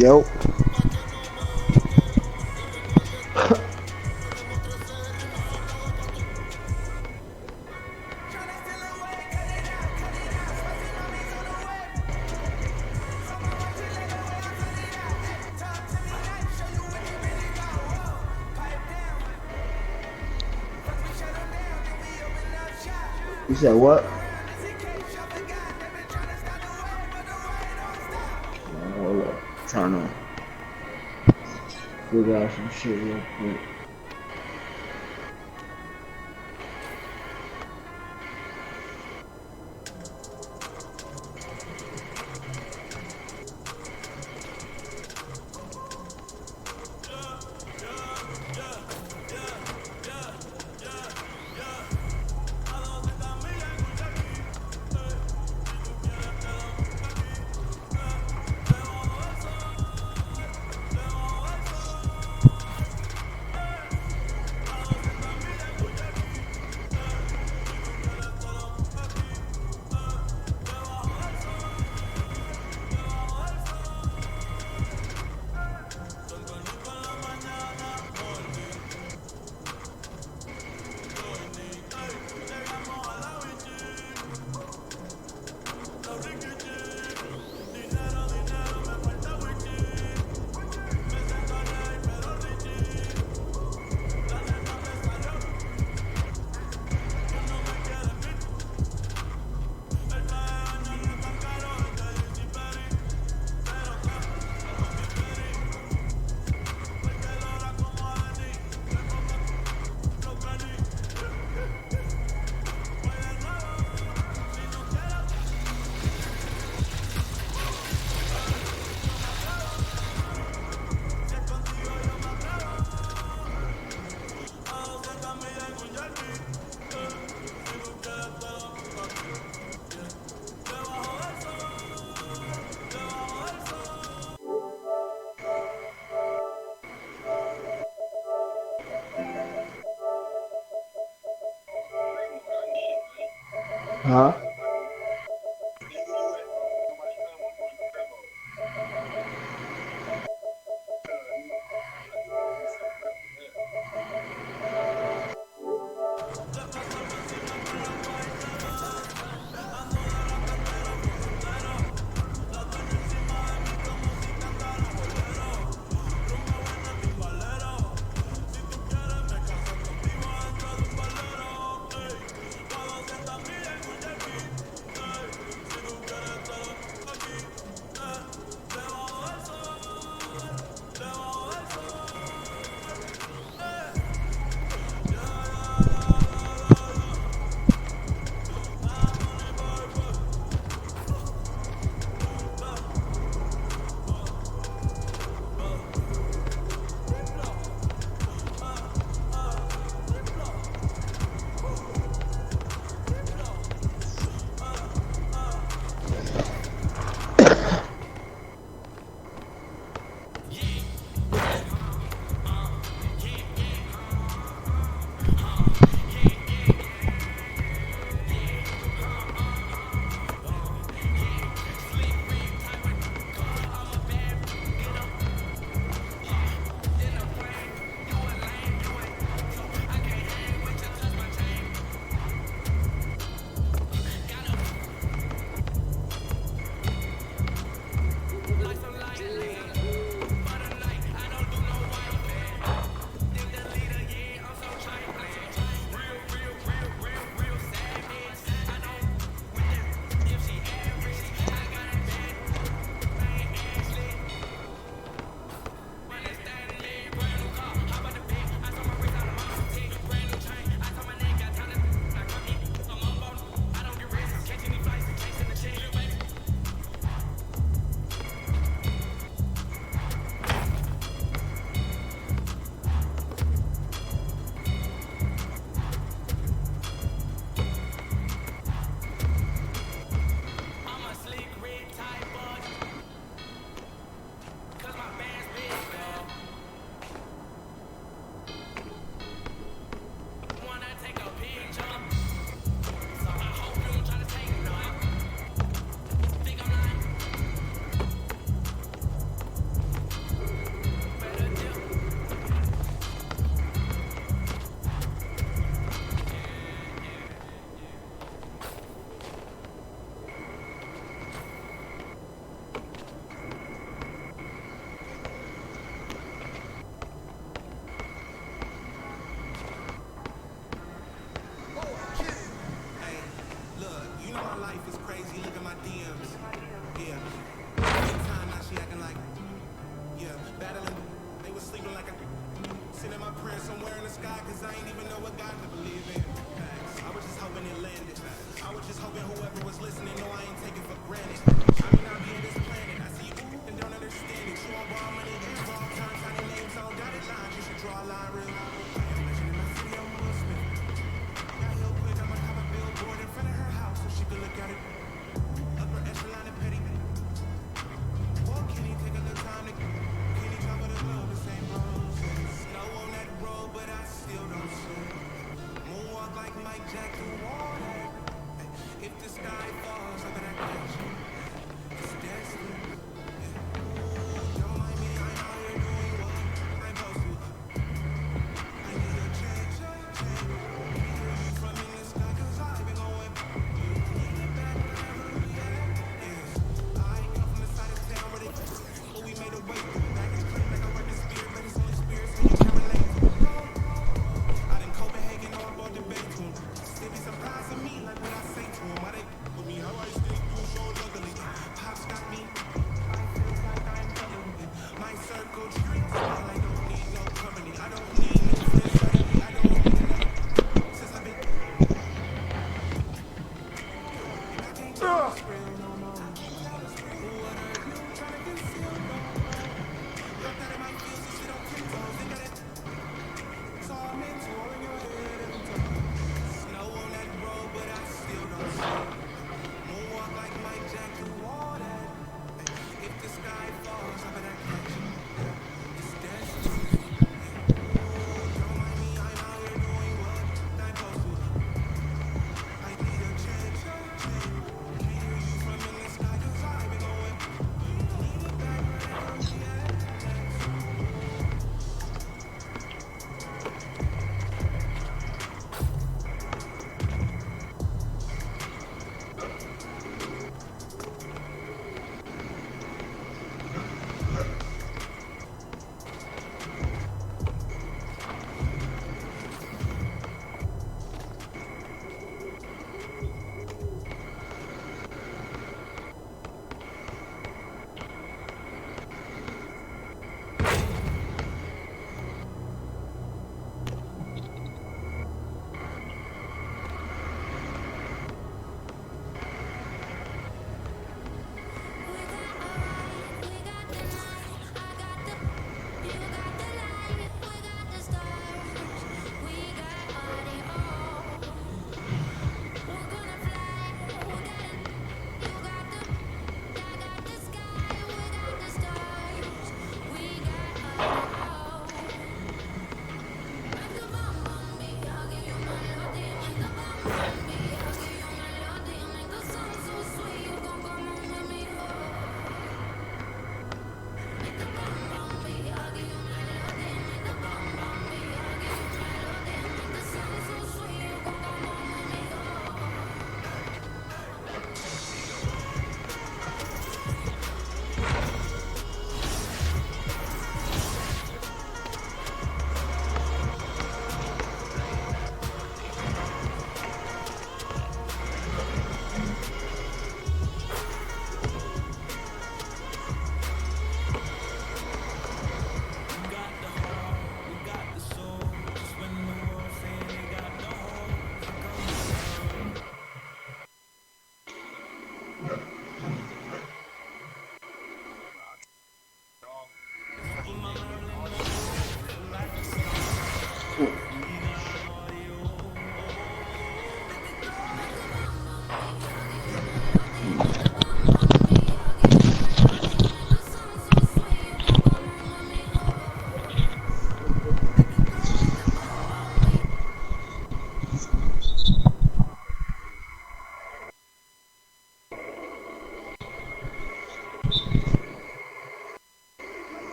Yo, you said what? Hold up, trying to figure out some shit real quick. Huh?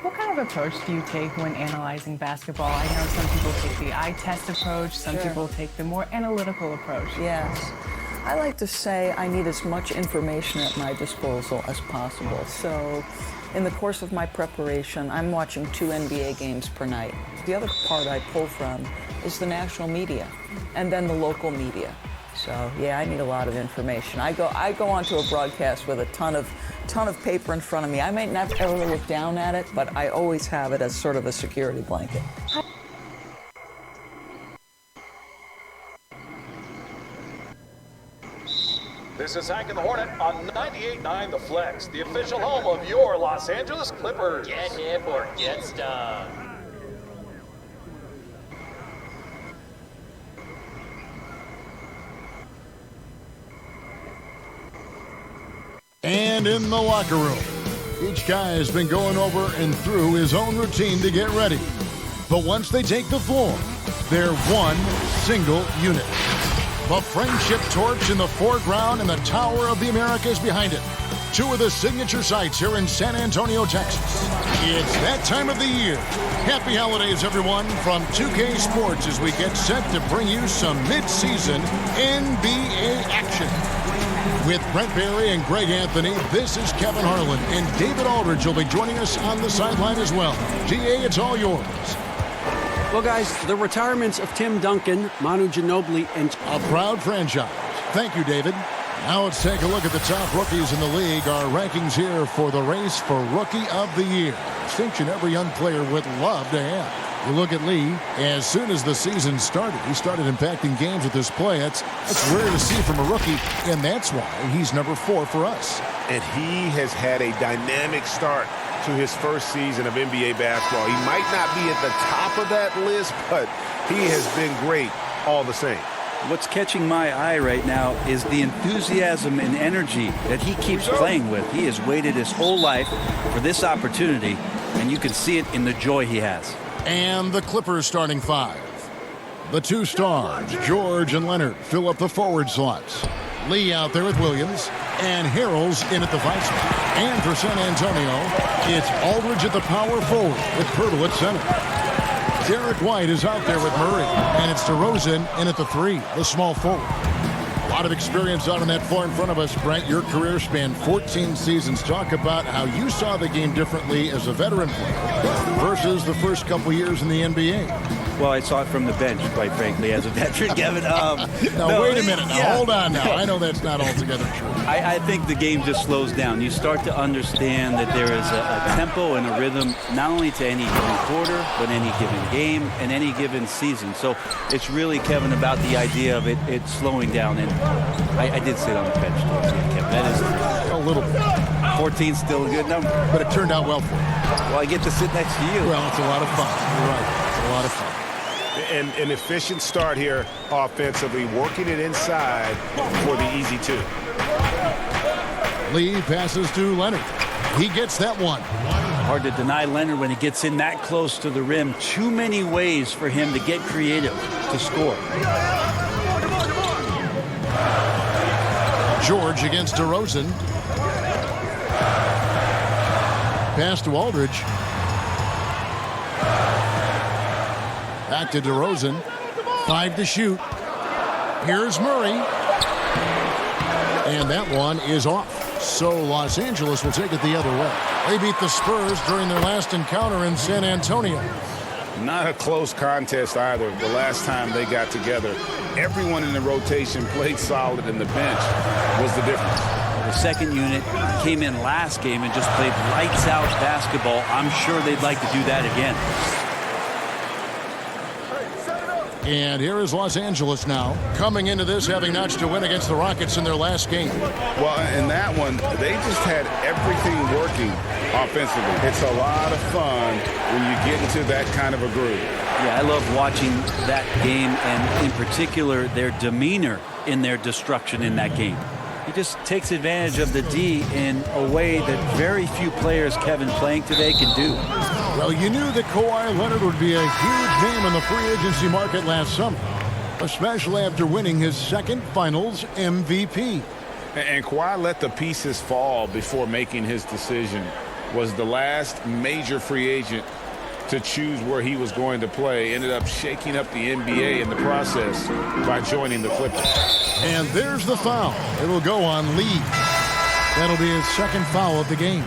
What kind of approach do you take when analyzing basketball? I know some people take the eye test approach, some people take the more analytical approach. Yes. I like to say I need as much information at my disposal as possible. So in the course of my preparation, I'm watching 2 NBA games per night. The other part I pull from is the national media and then the local media. So yeah, I need a lot of information. I go onto a broadcast with a ton of paper in front of me. I might not ever look down at it, but I always have it as sort of a security blanket. This is Hank and the Hornet on 98.9 The Flex, the official home of your Los Angeles Clippers. Get hip or get stung. And in the locker room, each guy has been going over and through his own routine to get ready. But once they take the floor, they're one single unit. The friendship torch in the foreground and the Tower of the Americas behind it. Two of the signature sites here in San Antonio, Texas. It's that time of the year. Happy holidays, everyone, from 2K Sports as we get set to bring you some mid-season NBA action. With Brent Barry and Greg Anthony, this is Kevin Harlan, and David Aldridge will be joining us on the sideline as well. DA, it's all yours. Well, guys, the retirements of Tim Duncan, Manu Ginobili, and a proud franchise. Thank you, David. Now let's take a look at the top rookies in the league. Our rankings here for the race for Rookie of the Year. Distinction every young player would love to have. You look at Lee, as soon as the season started, he started impacting games with his play. That's rare to see from a rookie, and that's why he's number 4 for us. And he has had a dynamic start to his first season of NBA basketball. He might not be at the top of that list, but he has been great all the same. What's catching my eye right now is the enthusiasm and energy that he keeps playing with. He has waited his whole life for this opportunity, and you can see it in the joy he has. And the Clippers starting 5. The two stars, George and Leonard, fill up the forward slots. Lee out there with Williams, and Harrell's in at the 5 spot. And for San Antonio, it's Aldridge at the power forward with Poeltl at center. Derek White is out there with Murray, and it's DeRozan in at the 3, the small forward. A lot of experience out on that floor in front of us, Brent. Your career spanned 14 seasons. Talk about how you saw the game differently as a veteran player versus the first couple years in the NBA. Well, I saw it from the bench, quite frankly, as a veteran, Kevin. Now, wait a minute. Now, hold on now. I know that's not altogether true. I think the game just slows down. You start to understand that there is a tempo and a rhythm, not only to any given quarter, but any given game and any given season. So it's really, Kevin, about the idea of it slowing down. And I did sit on the bench, Kevin. That is a little bit. 14 is still a good number. But it turned out well for you. Well, I get to sit next to you. Well, it's a lot of fun. You're right. It's a lot of fun. And an efficient start here offensively, working it inside for the easy 2. Lee passes to Leonard. He gets that one. Hard to deny Leonard when he gets in that close to the rim. Too many ways for him to get creative to score. George against DeRozan. Pass to Aldridge. Back to DeRozan. 5 to shoot. Here's Murray. And that one is off. So Los Angeles will take it the other way. They beat the Spurs during their last encounter in San Antonio. Not a close contest either. The last time they got together, everyone in the rotation played solid, and the bench was the difference. The second unit came in last game and just played lights-out basketball. I'm sure they'd like to do that again. And here is Los Angeles now, coming into this having notched a win against the Rockets in their last game. Well, in that one, they just had everything working offensively. It's a lot of fun when you get into that kind of a groove. Yeah, I love watching that game, and in particular, their demeanor in their destruction in that game. He just takes advantage of the D in a way that very few players, Kevin, playing today can do. Well, you knew that Kawhi Leonard would be a huge name in the free agency market last summer, especially after winning his second Finals MVP. And Kawhi let the pieces fall before making his decision. Was the last major free agent to choose where he was going to play. Ended up shaking up the NBA in the process by joining the Clippers. And there's the foul. It'll go on Lee. That'll be his second foul of the game.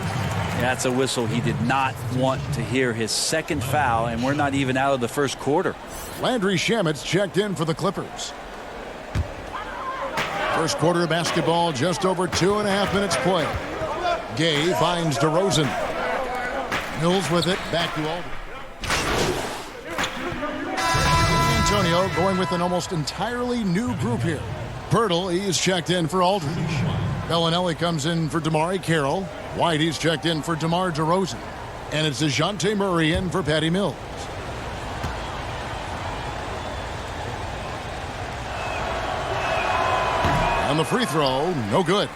That's a whistle he did not want to hear, his second foul, and we're not even out of the first quarter. Landry Shamet's checked in for the Clippers. First quarter of basketball, just over 2.5 minutes play. Gay finds DeRozan. Mills with it, back to Aldridge. Antonio going with an almost entirely new group here. Pirtle, he is checked in for Aldridge. Bellinelli comes in for DeMar Carroll. White, he's checked in for DeMar DeRozan. And it's DeJounte Murray in for Patty Mills. On the free throw, no good.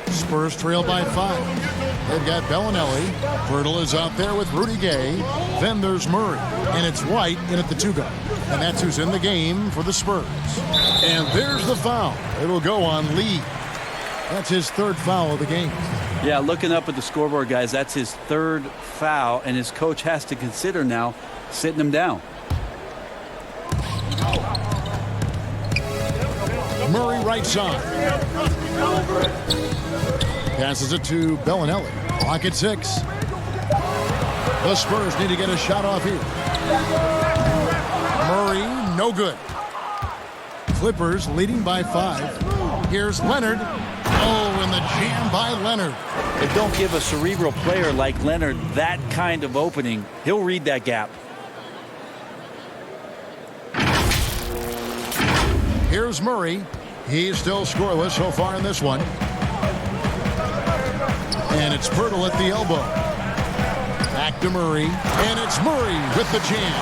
Spurs trail by 5. They've got Bellinelli. Pirtle is out there with Rudy Gay. Then there's Murray. And it's White in at the 2-guard. And that's who's in the game for the Spurs. And there's the foul. It'll go on Lee. That's his 3rd foul of the game. Yeah, looking up at the scoreboard, guys, that's his 3rd foul, and his coach has to consider now sitting him down. Murray right side. Passes it to Bellinelli. Clock at 6. The Spurs need to get a shot off here. Murray, no good. Clippers leading by 5. Here's Leonard. Oh, and the jam by Leonard. But don't give a cerebral player like Leonard that kind of opening. He'll read that gap. Here's Murray. He's still scoreless so far in this one. And it's Pirtle at the elbow. Back to Murray. And it's Murray with the jam.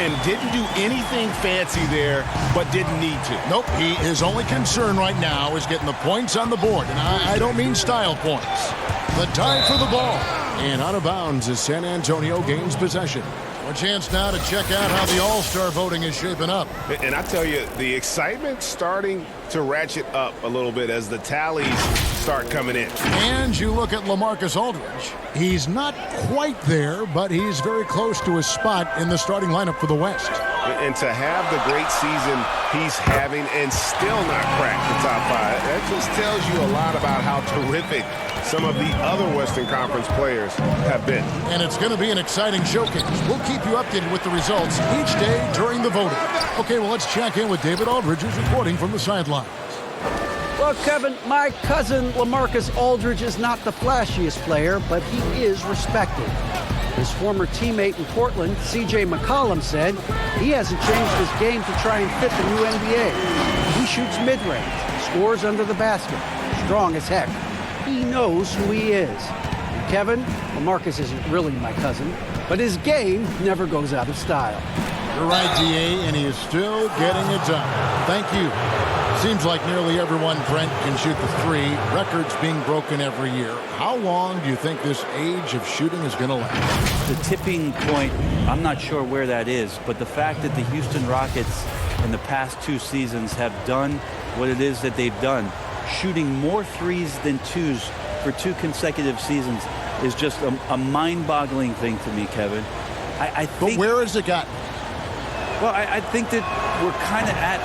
And didn't do anything fancy there, but didn't need to. Nope, his only concern right now is getting the points on the board. And I don't mean style points. The dive for the ball. And out of bounds as San Antonio gains possession. A chance now to check out how the All-Star voting is shaping up. And I tell you, the excitement's starting to ratchet up a little bit as the tallies start coming in. And you look at LaMarcus Aldridge. He's not quite there, but he's very close to his spot in the starting lineup for the West. And to have the great season he's having and still not crack the top 5, that just tells you a lot about how terrific some of the other Western Conference players have been. And it's going to be an exciting showcase. We'll keep you updated with the results each day during the voting. Okay, well, let's check in with David Aldridge, who's reporting from the sidelines. Well, Kevin, my cousin LaMarcus Aldridge is not the flashiest player, but he is respected. His former teammate in Portland, C.J. McCollum, said he hasn't changed his game to try and fit the new NBA. He shoots mid-range, scores under the basket, strong as heck. He knows who he is. And Kevin, LaMarcus isn't really my cousin, but his game never goes out of style. You're right, D.A., and he is still getting it done. Thank you. Seems like nearly everyone, Brent, can shoot the 3. Records being broken every year. How long do you think this age of shooting is going to last? The tipping point, I'm not sure where that is, but the fact that the Houston Rockets in the past 2 seasons have done what it is that they've done, shooting more 3s than 2s for 2 consecutive seasons, is just a mind-boggling thing to me, Kevin. I think, but where has it gotten? Well, I think that we're kind of at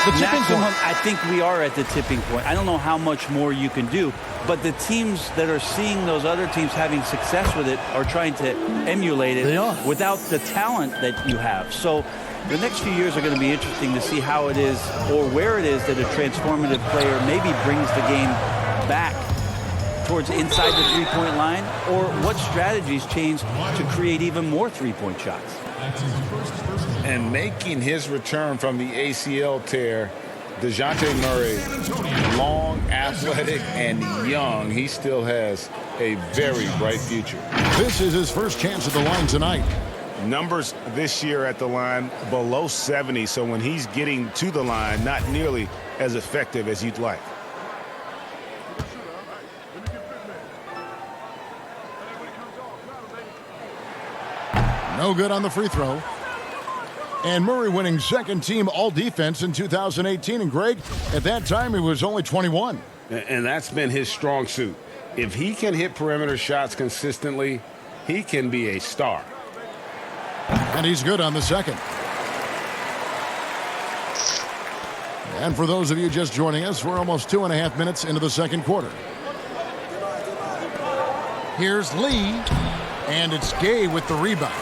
the tipping point. I think we are at the tipping point. I don't know how much more you can do, but the teams that are seeing those other teams having success with it are trying to emulate it without the talent that you have. So the next few years are going to be interesting to see how it is or where it is that a transformative player maybe brings the game back towards inside the three-point line, or what strategies change to create even more three-point shots. And making his return from the ACL tear, DeJounte Murray, long, athletic, and young, he still has a very bright future. This is his first chance at the line tonight. Numbers this year at the line below 70, so when he's getting to the line, not nearly as effective as you'd like. No good on the free throw. And Murray winning second team all defense in 2018. And Greg, at that time, he was only 21. And that's been his strong suit. If he can hit perimeter shots consistently, he can be a star. And he's good on the second. And for those of you just joining us, we're almost 2.5 minutes into the second quarter. Here's Lee, and it's Gay with the rebound.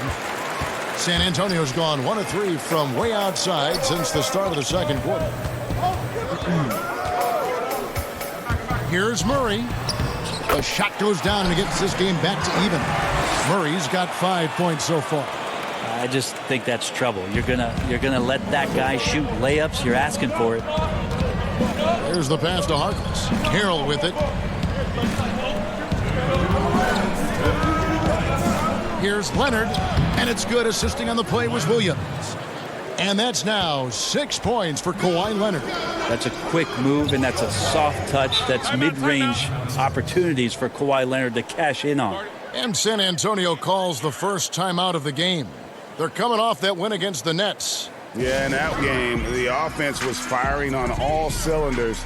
San Antonio's gone 1 of 3 from way outside since the start of the second quarter. Here's Murray. The shot goes down and it gets this game back to even. Murray's got 5 points so far. I just think that's trouble. You're gonna let that guy shoot layups. You're asking for it. There's the pass to Harkless. Harrell with it. Here's Leonard, and it's good. Assisting on the play was Williams. And that's now 6 points for Kawhi Leonard. That's a quick move, and that's a soft touch. That's mid-range opportunities for Kawhi Leonard to cash in on. And San Antonio calls the first timeout of the game. They're coming off that win against the Nets. Yeah, in that game, the offense was firing on all cylinders,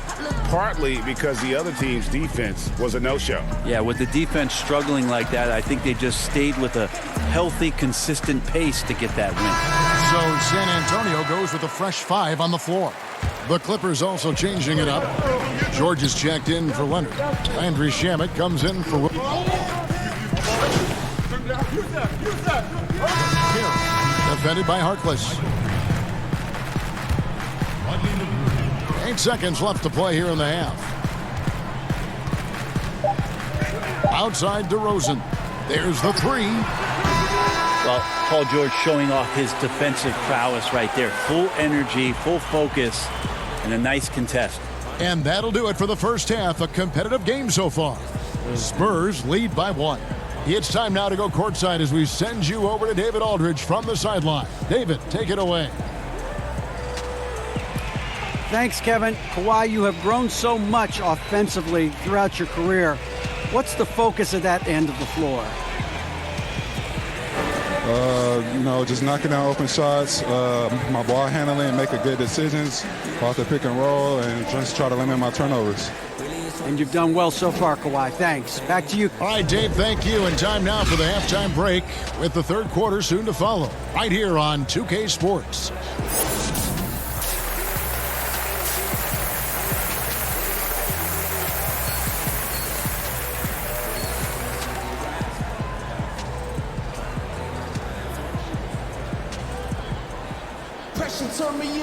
partly because the other team's defense was a no-show. Yeah, with the defense struggling like that, I think they just stayed with a healthy, consistent pace to get that win. So San Antonio goes with a fresh 5 on the floor. The Clippers also changing it up. George is checked in for Leonard. Landry Shamet comes in for defended by Harkless. 8 seconds left to play here in the half. Outside DeRozan. There's the 3. Well, Paul George showing off his defensive prowess right there. Full energy, full focus, and a nice contest. And that'll do it for the first half. A competitive game so far. The Spurs lead by 1. It's time now to go courtside as we send you over to David Aldridge from the sideline. David, take it away. Thanks, Kevin. Kawhi, you have grown so much offensively throughout your career. What's the focus of that end of the floor? Just knocking down open shots, my ball handling, making good decisions off the pick and roll, and just try to limit my turnovers. And you've done well so far, Kawhi. Thanks. Back to you. All right, Dave, thank you. And time now for the halftime break with the third quarter soon to follow. Right here on 2K Sports.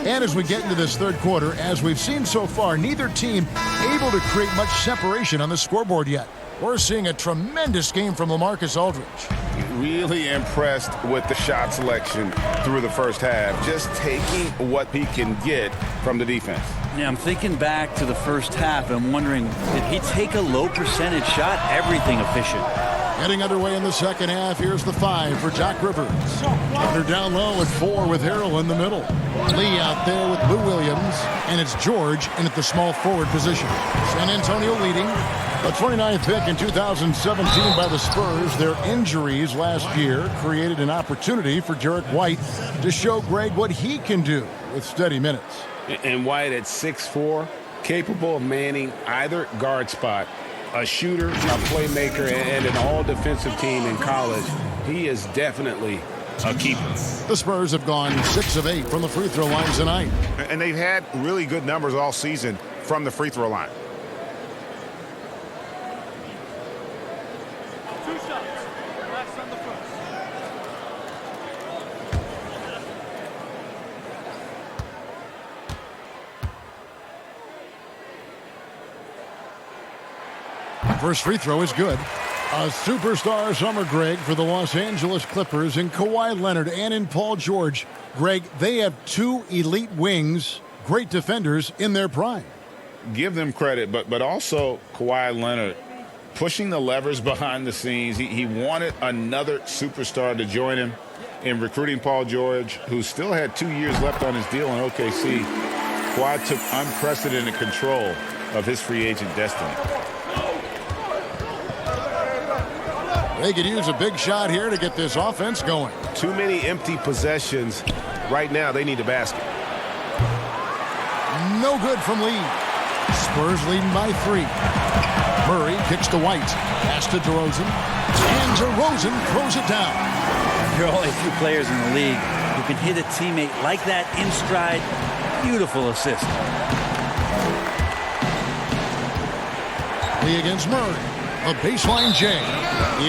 And as we get into this third quarter, as we've seen so far, neither team able to create much separation on the scoreboard yet. We're seeing a tremendous game from LaMarcus Aldridge. Really impressed with the shot selection through the first half, just taking what he can get from the defense. Yeah, I'm thinking back to the first half and wondering, did he take a low percentage shot? Everything efficient. Getting underway in the second half, here's the 5 for Doc Rivers. They're down low at 4 with Harrell in the middle. Lee out there with Lou Williams, and it's George in at the small forward position. San Antonio leading. The 29th pick in 2017 by the Spurs. Their injuries last year created an opportunity for Derek White to show Greg what he can do with steady minutes. And White at 6'4", capable of manning either guard spot. A shooter, a playmaker, and an all-defensive team in college. He is definitely a keeper. The Spurs have gone 6 of 8 from the free throw line tonight. And they've had really good numbers all season from the free throw line. First free throw is good. A superstar summer, Greg, for the Los Angeles Clippers in Kawhi Leonard and in Paul George. Greg, they have 2 elite wings, great defenders in their prime. Give them credit, but also Kawhi Leonard pushing the levers behind the scenes. He wanted another superstar to join him in recruiting Paul George, who still had 2 years left on his deal in OKC. Kawhi took unprecedented control of his free agent destiny. They could use a big shot here to get this offense going. Too many empty possessions. Right now, they need a basket. No good from Lee. Spurs leading by 3. Murray kicks to White. Pass to DeRozan. And DeRozan throws it down. There are only a few players in the league who can hit a teammate like that in stride. Beautiful assist. Lee against Murray. A baseline J.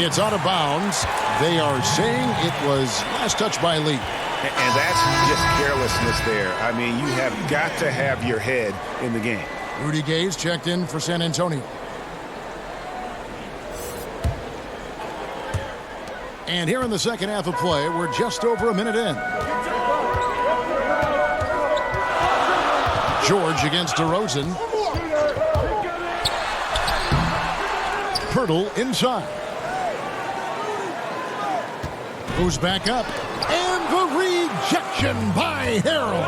It's out of bounds. They are saying it was last touched by Lee. And that's just carelessness there. I mean, you have got to have your head in the game. Rudy Gay's checked in for San Antonio. And here in the second half of play, we're just over a minute in. George against DeRozan. Pirtle inside. Goes back up. And the rejection by Harrell.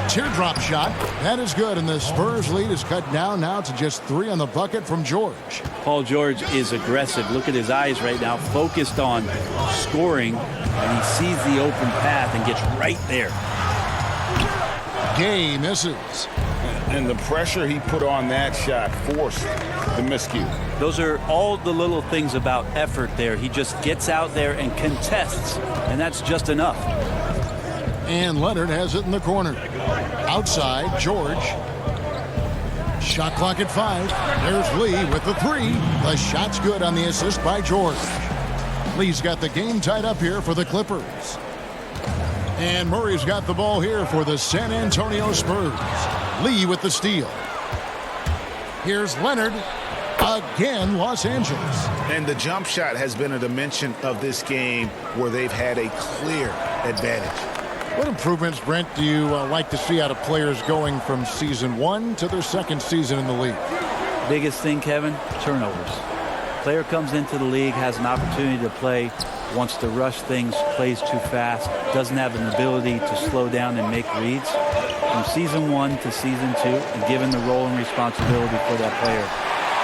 Teardrop shot. That is good, and the Spurs lead is cut down now to just 3 on the bucket from George. Paul George is aggressive. Look at his eyes right now, focused on scoring, and he sees the open path and gets right there. Gay misses. And the pressure he put on that shot forced the miscue. Those are all the little things about effort there. He just gets out there and contests, and that's just enough. And Leonard has it in the corner. Outside, George. Shot clock at 5. There's Lee with the 3. The shot's good on the assist by George. Lee's got the game tied up here for the Clippers. And Murray's got the ball here for the San Antonio Spurs. Lee with the steal. Here's Leonard. Again, Los Angeles. And the jump shot has been a dimension of this game where they've had a clear advantage. What improvements, Brent, do you like to see out of players going from season 1 to their second season in the league? Biggest thing, Kevin, turnovers. Player comes into the league, has an opportunity to play, wants to rush things, plays too fast, doesn't have an ability to slow down and make reads. From season 1 to season 2, and given the role and responsibility for that player,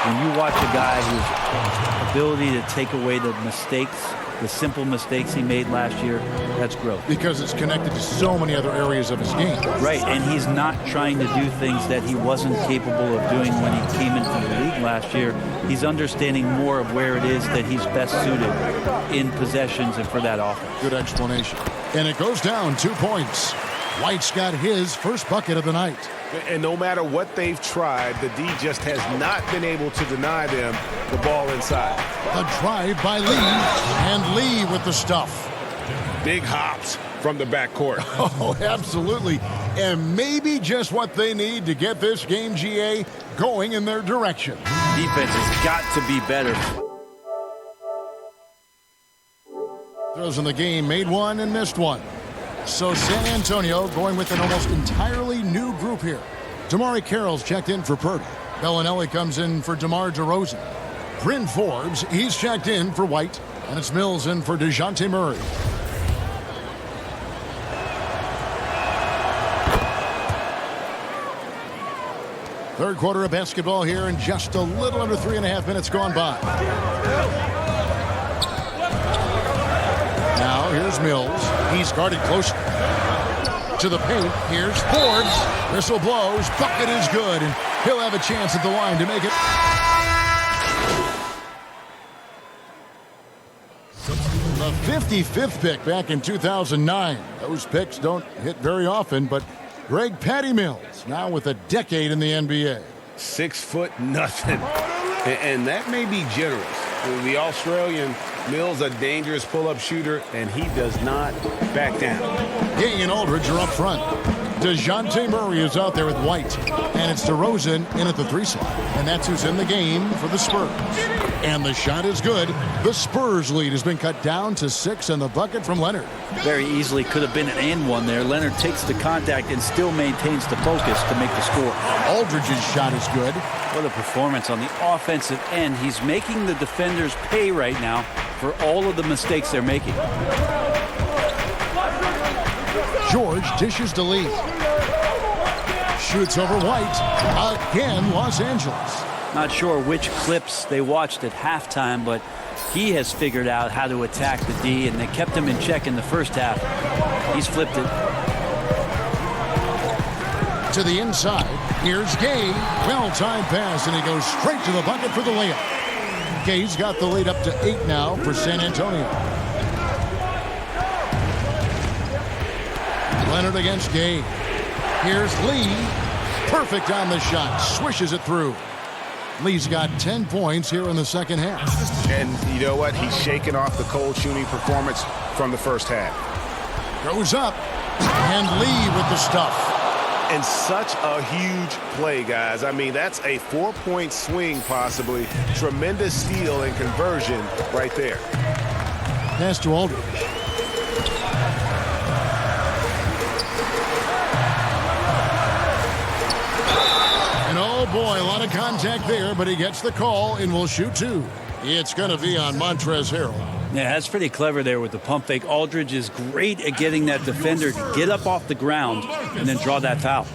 when you watch a guy whose ability to take away the mistakes, the simple mistakes he made last year, that's growth. Because it's connected to so many other areas of his game. Right, and he's not trying to do things that he wasn't capable of doing when he came into the league last year. He's understanding more of where it is that he's best suited in possessions and for that offense. Good explanation. And it goes down 2 points. White's got his first bucket of the night. And no matter what they've tried, the D just has not been able to deny them the ball inside. The drive by Lee, and Lee with the stuff. Big hops from the backcourt. Oh, absolutely. And maybe just what they need to get this game, GA, going in their direction. Defense has got to be better. Throws in the game, made one and missed one. So San Antonio going with an almost entirely new group here. Damari Carroll's checked in for Purdy. Bellinelli comes in for DeMar DeRozan. Bryn Forbes, he's checked in for White. And it's Mills in for DeJounte Murray. Third quarter of basketball here, and just a little under 3.5 minutes gone by. Now here's Mills. He's guarded close to the paint. Here's Forbes. Whistle blows. Bucket is good, and he'll have a chance at the line to make it. The 55th pick back in 2009. Those picks don't hit very often, but Greg Patty Mills now with a decade in the NBA. 6'0" nothing. And that may be generous. The Australian Mills, a dangerous pull-up shooter, and he does not back down. Gay and Aldridge are up front. DeJounte Murray is out there with White. And it's DeRozan in at the 3 slot. And that's who's in the game for the Spurs. And the shot is good. The Spurs lead has been cut down to 6 on the bucket from Leonard. Very easily could have been an and one there. Leonard takes the contact and still maintains the focus to make the score. Aldridge's shot is good. What a performance on the offensive end. He's making the defenders pay right now for all of the mistakes they're making. George dishes to Lee. Shoots over White. Again, Los Angeles. Not sure which clips they watched at halftime, but he has figured out how to attack the D, and they kept him in check in the first half. He's flipped it. To the inside. Here's Gay. Well-timed pass, and he goes straight to the bucket for the layup. Gay's got the lead up to 8 now for San Antonio. Leonard against Gay. Here's Lee. Perfect on the shot. Swishes it through. Lee's got 10 points here in the second half. And you know what? He's shaking off the cold shooting performance from the first half. Goes up, and Lee with the stuff. And such a huge play, guys. I mean, that's a 4-point swing, possibly. Tremendous steal and conversion right there. Pass to Aldridge. And oh boy, a lot of contact there, but he gets the call and will shoot two. It's going to be on Montrezl Harrell. Yeah, that's pretty clever there with the pump fake. Aldridge is great at getting that defender to get up off the ground and then draw that foul.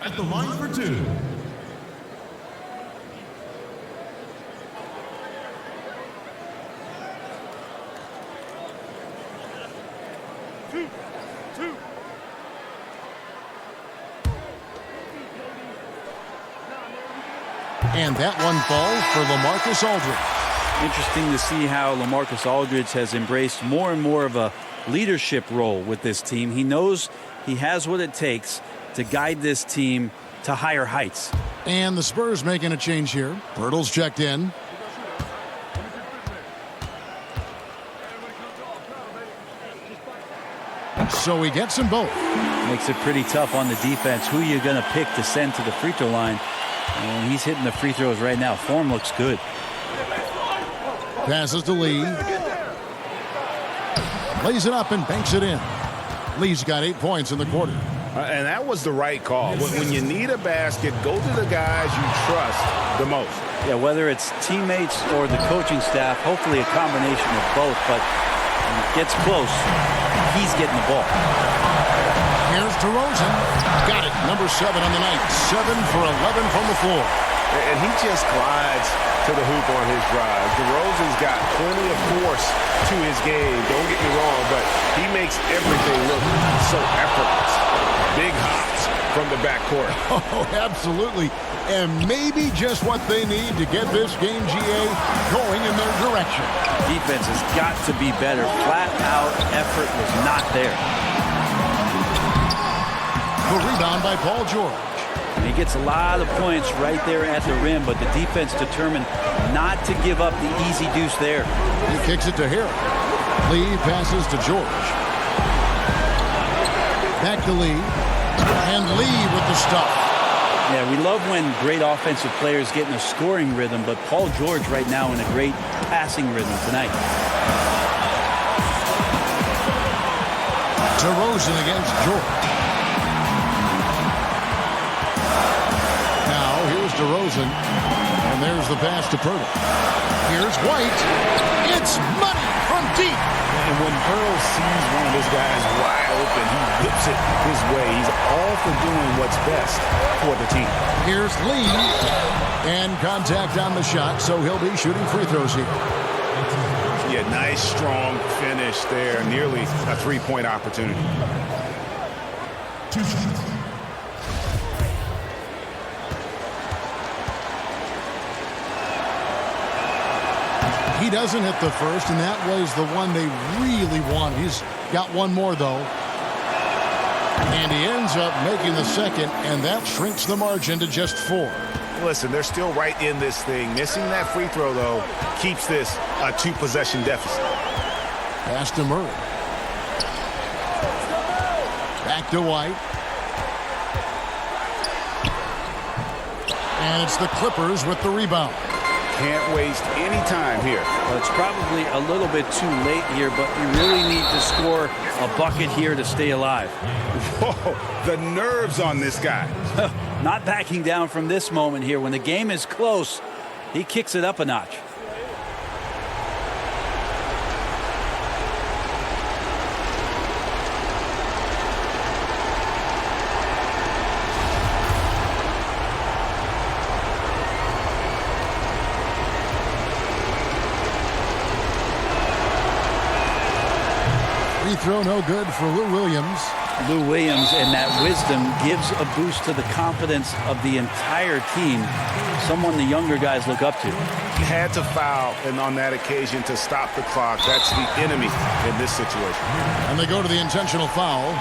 At the line for two. And that one falls for LaMarcus Aldridge. Interesting to see how LaMarcus Aldridge has embraced more and more of a leadership role with this team. He knows he has what it takes to guide this team to higher heights. And the Spurs making a change here. Pirtle's checked in. So he gets them both. Makes it pretty tough on the defense. Who you're going to pick to send to the free throw line. And he's hitting the free throws right now. Form looks good. Passes to Lee. Lays it up and banks it in. Lee's got 8 points in the quarter. And that was the right call. When you need a basket, go to the guys you trust the most. Yeah, whether it's teammates or the coaching staff, hopefully a combination of both. But when it gets close, he's getting the ball. Here's DeRozan. Got it. Number 7 on the night. 7 for 11 from the floor. And he just glides to the hoop on his drive. DeRozan's got plenty of force to his game. Don't get me wrong, but he makes everything look so effortless. Big hops from the backcourt. Oh, absolutely. And maybe just what they need to get this game, GA, going in their direction. Defense has got to be better. Flat out effort was not there. The rebound by Paul George. And he gets a lot of points right there at the rim, but the defense determined not to give up the easy deuce there. He kicks it to Harrell. Lee passes to George. Back to Lee. And Lee with the stuff. Yeah, we love when great offensive players get in a scoring rhythm, but Paul George right now in a great passing rhythm tonight. DeRozan against George. DeRozan, and there's the pass to Pirtle. Here's White. It's money from deep. And when Pirtle sees one of his guys wide open, he whips it his way. He's all for doing what's best for the team. Here's Lee, and contact on the shot, so he'll be shooting free throws here. Yeah, nice, strong finish there. Nearly a three-point opportunity. 2 shots. He doesn't hit the first, and that was the one they really wanted. He's got one more, though. And he ends up making the second, and that shrinks the margin to just 4. Listen, they're still right in this thing. Missing that free throw, though, keeps this a 2-possession deficit. Pass to Murray. Back to White. And it's the Clippers with the rebound. Can't waste any time here. Well, it's probably a little bit too late here, but you really need to score a bucket here to stay alive. Whoa, the nerves on this guy. Not backing down from this moment here. When the game is close, he kicks it up a notch. Throw no good for Lou Williams. Lou Williams and that wisdom gives a boost to the confidence of the entire team. Someone the younger guys look up to. He had to foul and on that occasion to stop the clock. That's the enemy in this situation. And they go to the intentional foul.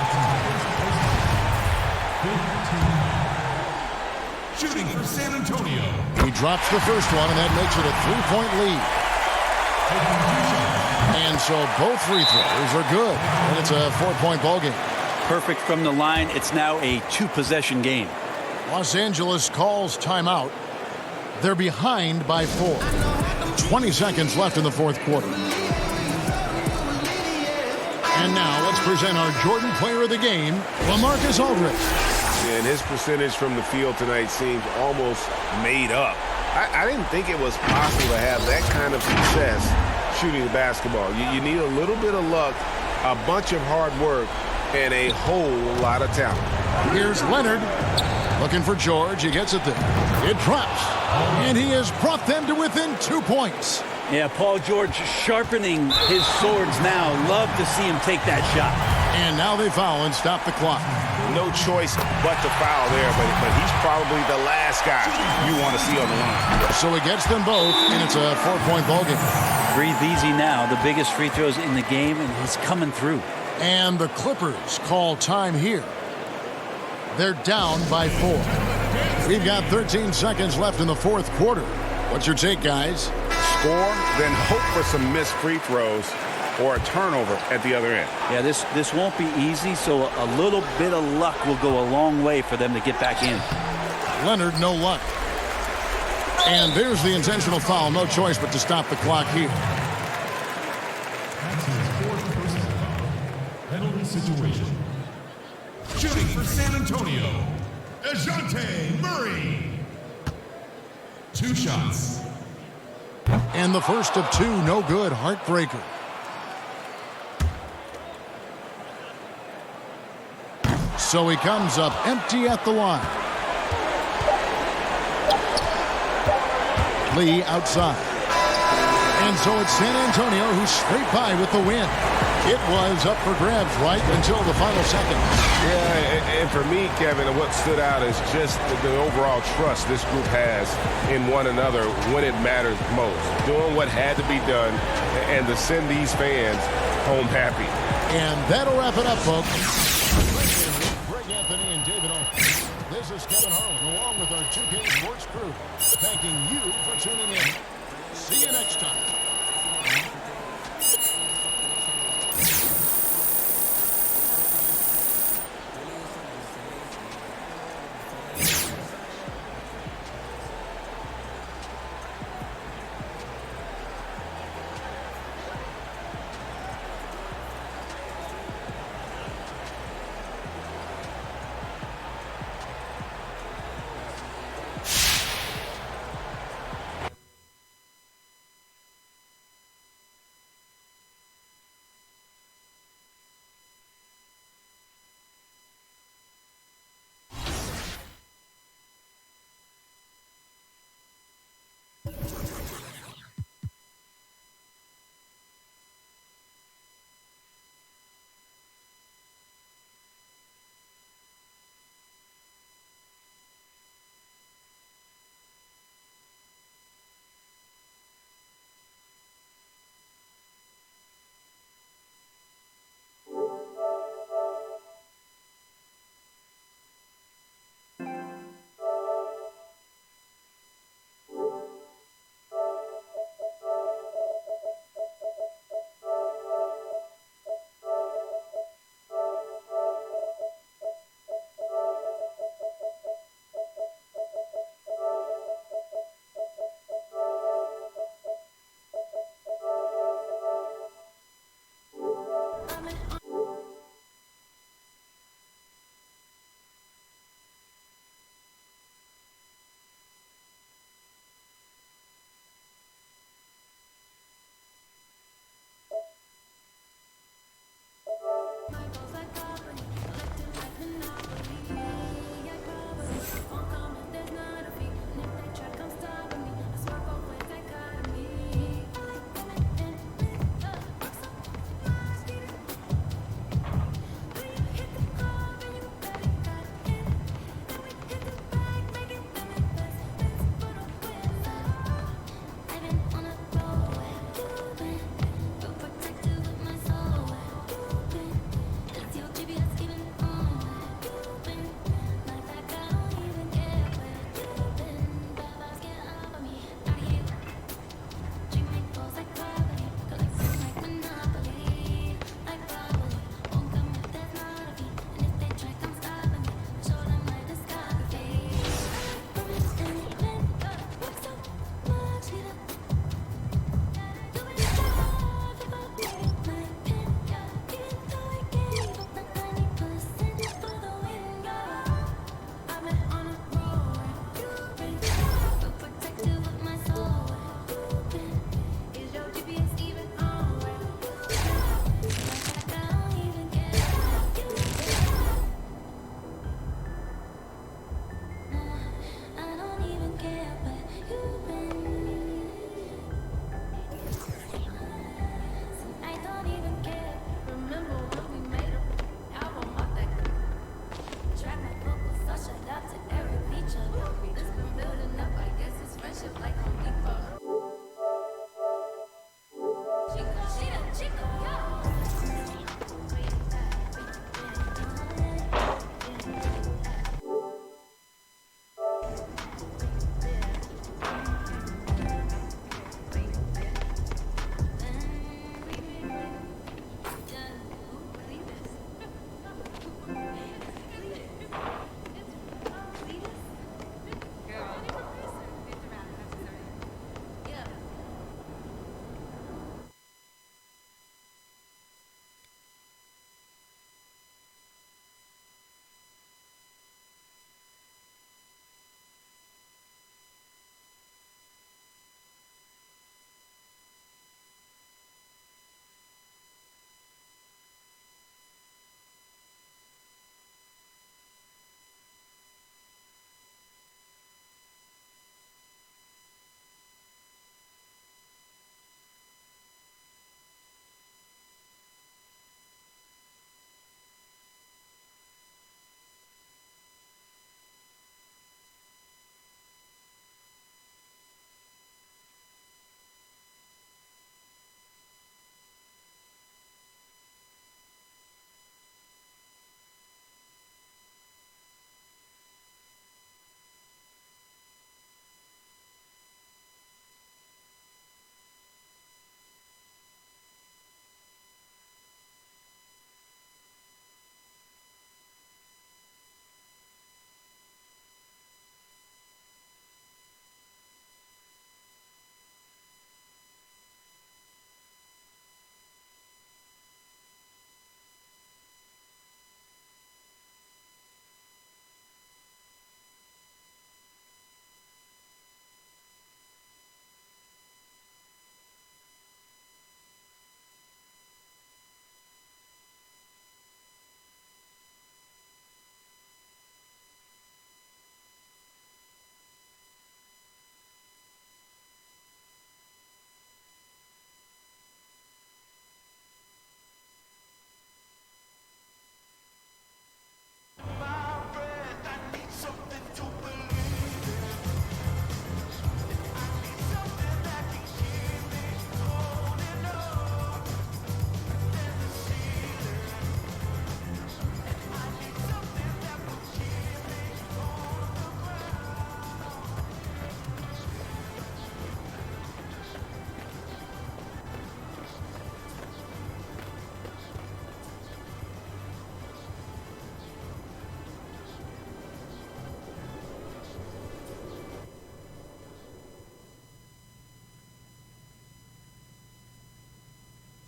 Shooting for San Antonio. He drops the first one, and that makes it a 3-point lead. And so both free throws are good, and it's a 4-point ball game. Perfect from the line. It's now a 2-possession game. Los Angeles calls timeout. They're behind by 4. 20 seconds left in the fourth quarter. And now let's present our Jordan Player of the Game, LaMarcus Aldridge. And his percentage from the field tonight seems almost made up. I didn't think it was possible to have that kind of success shooting the basketball. You need a little bit of luck, a bunch of hard work, and a whole lot of talent. Here's Leonard looking for George. He gets it there. It drops. And he has brought them to within 2 points. Yeah, Paul George sharpening his swords now. Love to see him take that shot. And now they foul and stop the clock. No choice but to foul there, but he's probably the last guy you want to see on the line. So he gets them both, and it's a 4-point ball game. Breathe easy now. The biggest free throws in the game, and he's coming through. And the Clippers call time here. They're down by 4. We've got 13 seconds left in the fourth quarter. What's your take, guys? Score, then hope for some missed free throws or a turnover at the other end. Yeah, this won't be easy, so a little bit of luck will go a long way for them to get back in. Leonard, no luck. And there's the intentional foul. No choice but to stop the clock here. That's his fourth personal foul. Penalty situation. Shooting for San Antonio, DeJounte Murray. 2 shots. And the first of 2, no good. Heartbreaker. So he comes up empty at the line. Lee outside. And so it's San Antonio who's straight by with the win. It was up for grabs right until the final seconds. Yeah, and for me, Kevin, what stood out is just the overall trust this group has in one another when it matters most. Doing what had to be done and to send these fans home happy. And that'll wrap it up, folks. Greg Anthony and David Olson. This is Kevin Harlan along with our 2K Sports crew, thanking you for tuning in. See you next time.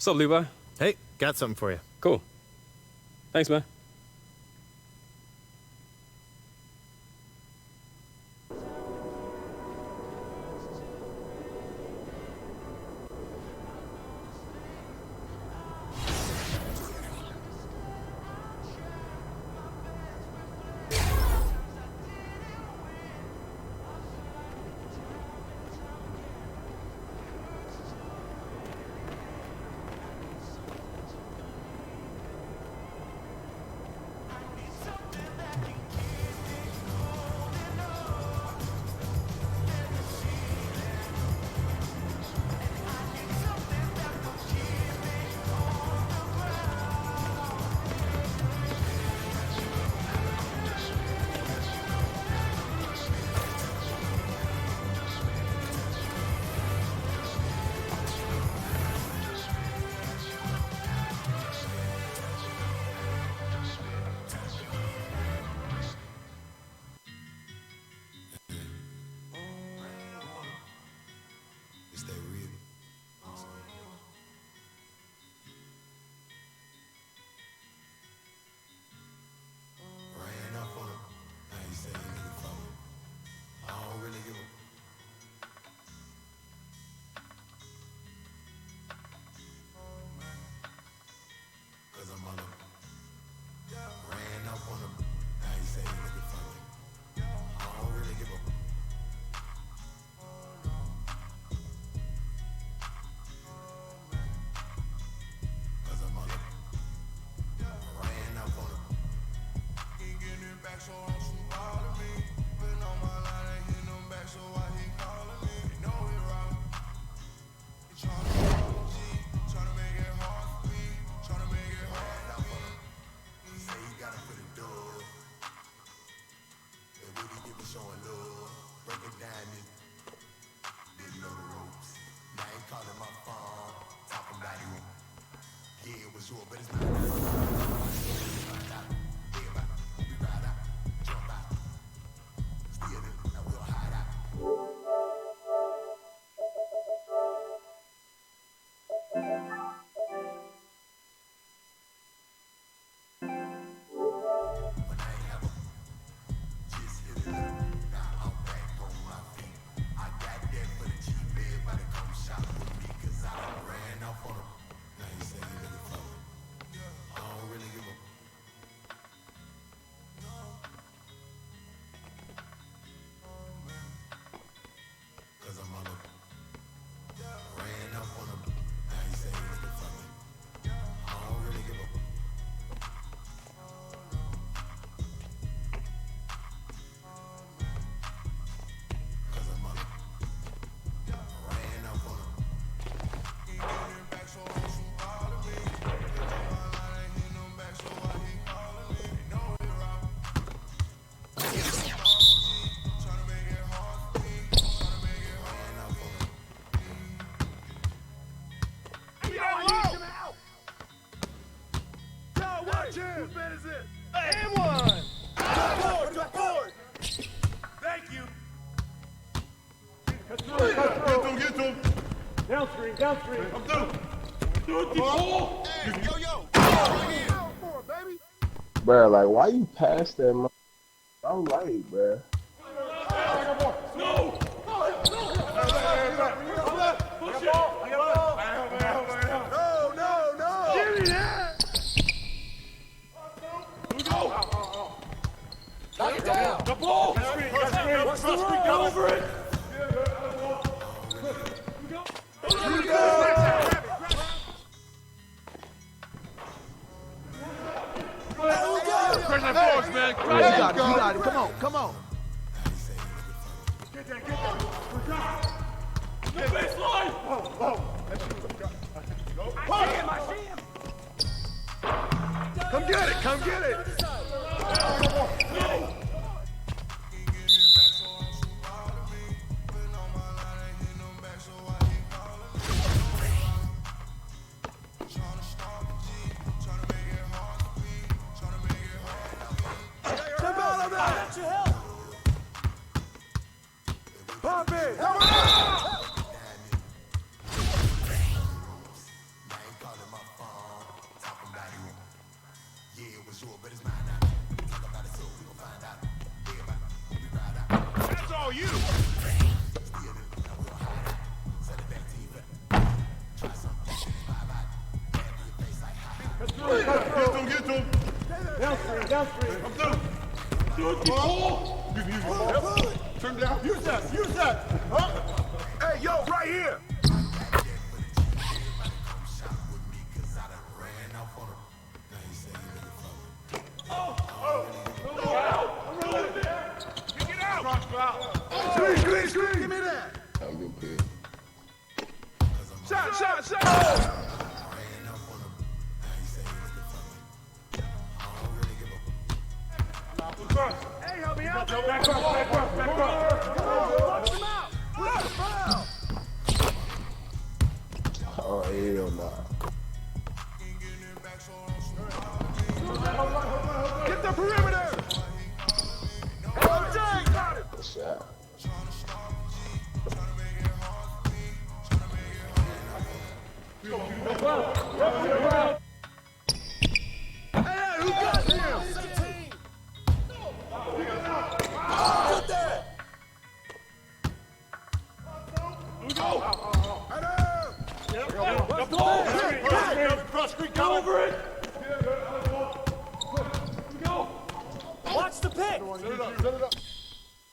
What's up, Levi? Hey, got something for you. Cool. Thanks, man. Downstream. I'm through. Do it, ball. Hey, yo. Bruh, like, why you pass that? I'm like, bruh. No. No. Give me that. Knock it down. The ball. What's the rule? Get over it. You got it. Come on. Get that. The baseline. I see him. Come get it. No. Pop it! Downstream. I'm through. Do it, ball. Turn down. Use that. Huh? Hey, yo, right here. Screen. Give me that. Shot. Hey, help me out. Back cross. Watch him out. Foul. Oh, hell nah. Get the perimeter. Got it. Good shot. Hey, who got him? Get that. Here we go. Cross screen. Go over it. Go. Watch the pick. Set it up.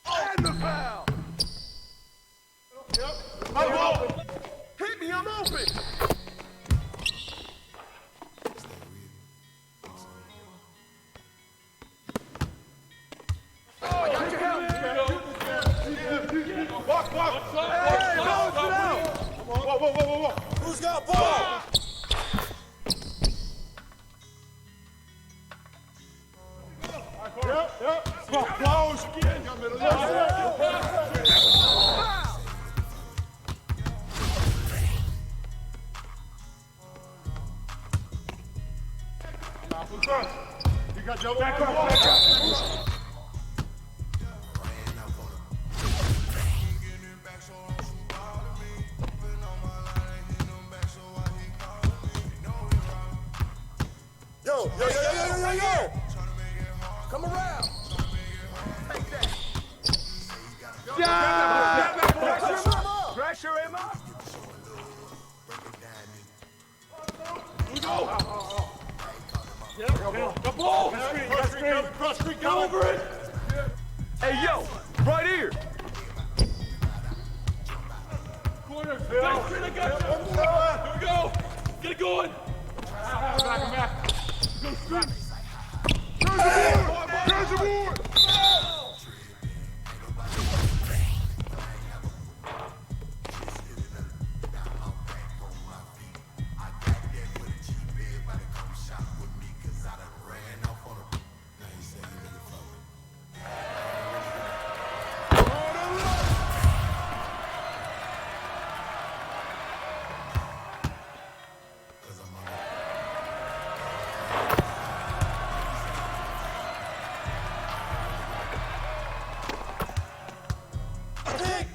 And the foul. I'm open. Hit me, I'm open. I got your help. Walk. Hey, balance it out. Whoa. Who's got ball? Yep. Close. You got double. Back up. Yo. Come around. Take that. Yeah. Pressure him up. Here we go. The ball. Cross screen. Go over it. Hey, yo, right here. Corner. Back straight, I got you. Here we go. Get it going. Back. Go straight. There's the board.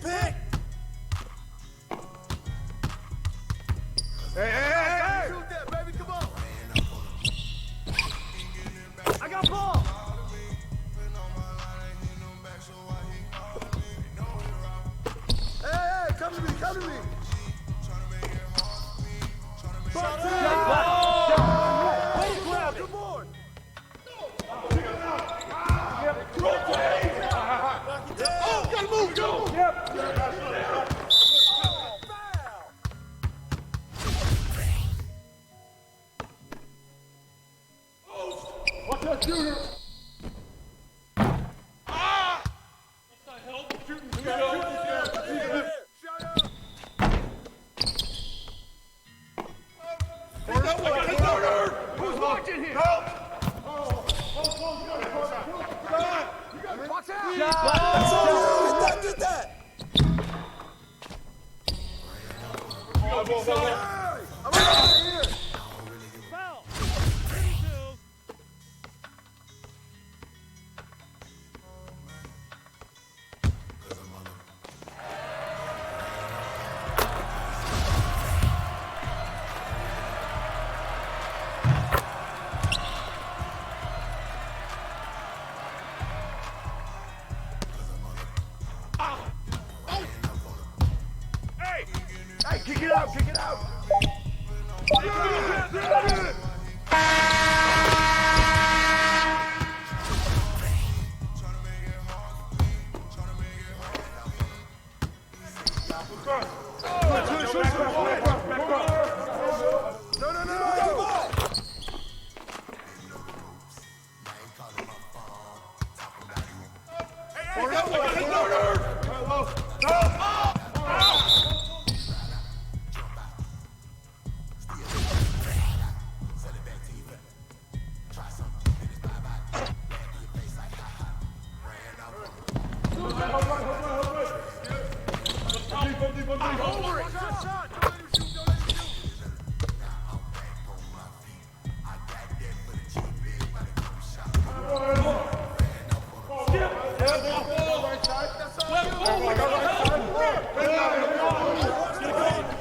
Pick. Hey. Shoot that, baby. Come on. I got ball. Hey, come to me. Shot. Way to grab. Good board. Oh, gotta move. Yep. Watch that shooter. What's that help? Shooting. Here we go. Who's watching here? Help! Watch out! Get that! I'm out of here! Foul! Hey, kick it out,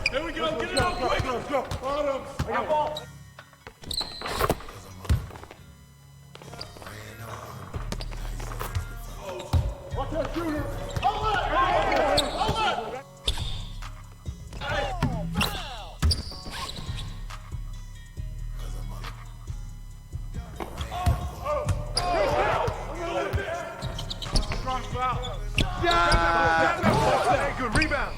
Here we go, get it out quick! Let's go! I got ball! Watch that shooter! Hold it! Hold it! Strong foul! Yeah! Good rebound!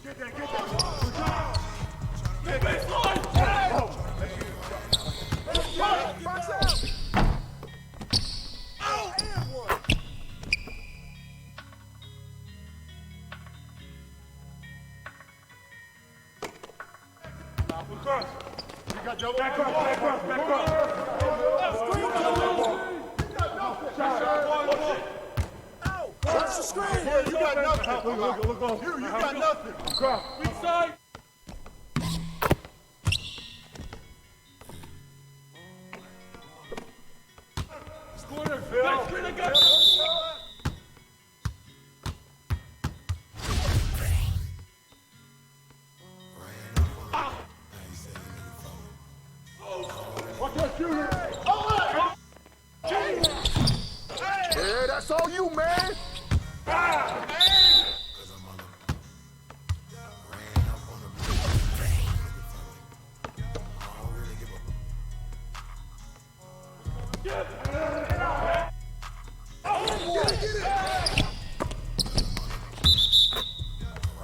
Get that, get that. Good job. Get baseline. Box out. Oh, and one. Cross. You got double. Back cross, back cross, back cross. Watch the screen. You got nothing. Look. You got nothing. Cross. Weak side. Corner. Back screen, I got you. Watch that shooter. Oh, yeah, that's all you, man.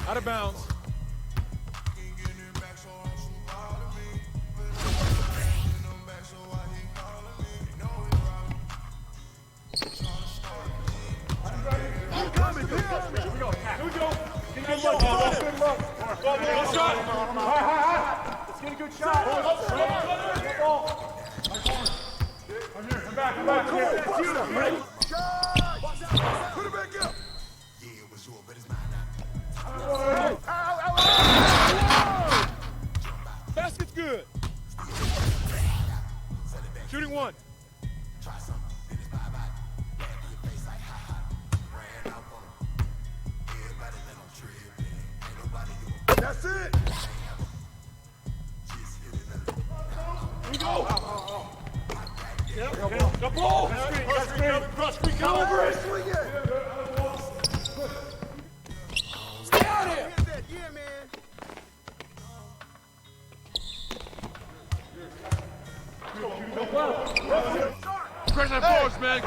Out of bounds. Good shot. Let's get a good shot. I'm back. Put it back up. Basket's good. Shooting one. That's it. Here we go. The ball. Cross screen. Come over. Stay out here. Yeah, man. Press that force, man.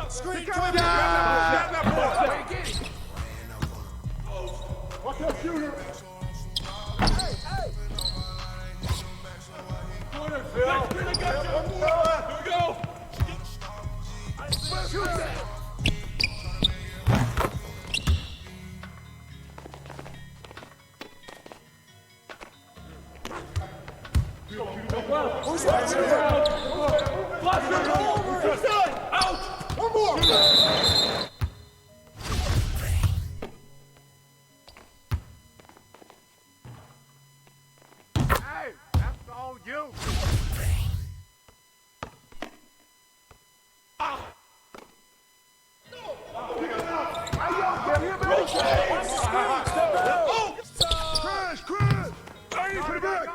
Screen coming down! Watch that shooter! Hey! Corner, Phil! Here we go! Shoot that! Who's watching it? Out! One more! Hey, that's all you. Crash! Hey, put it back!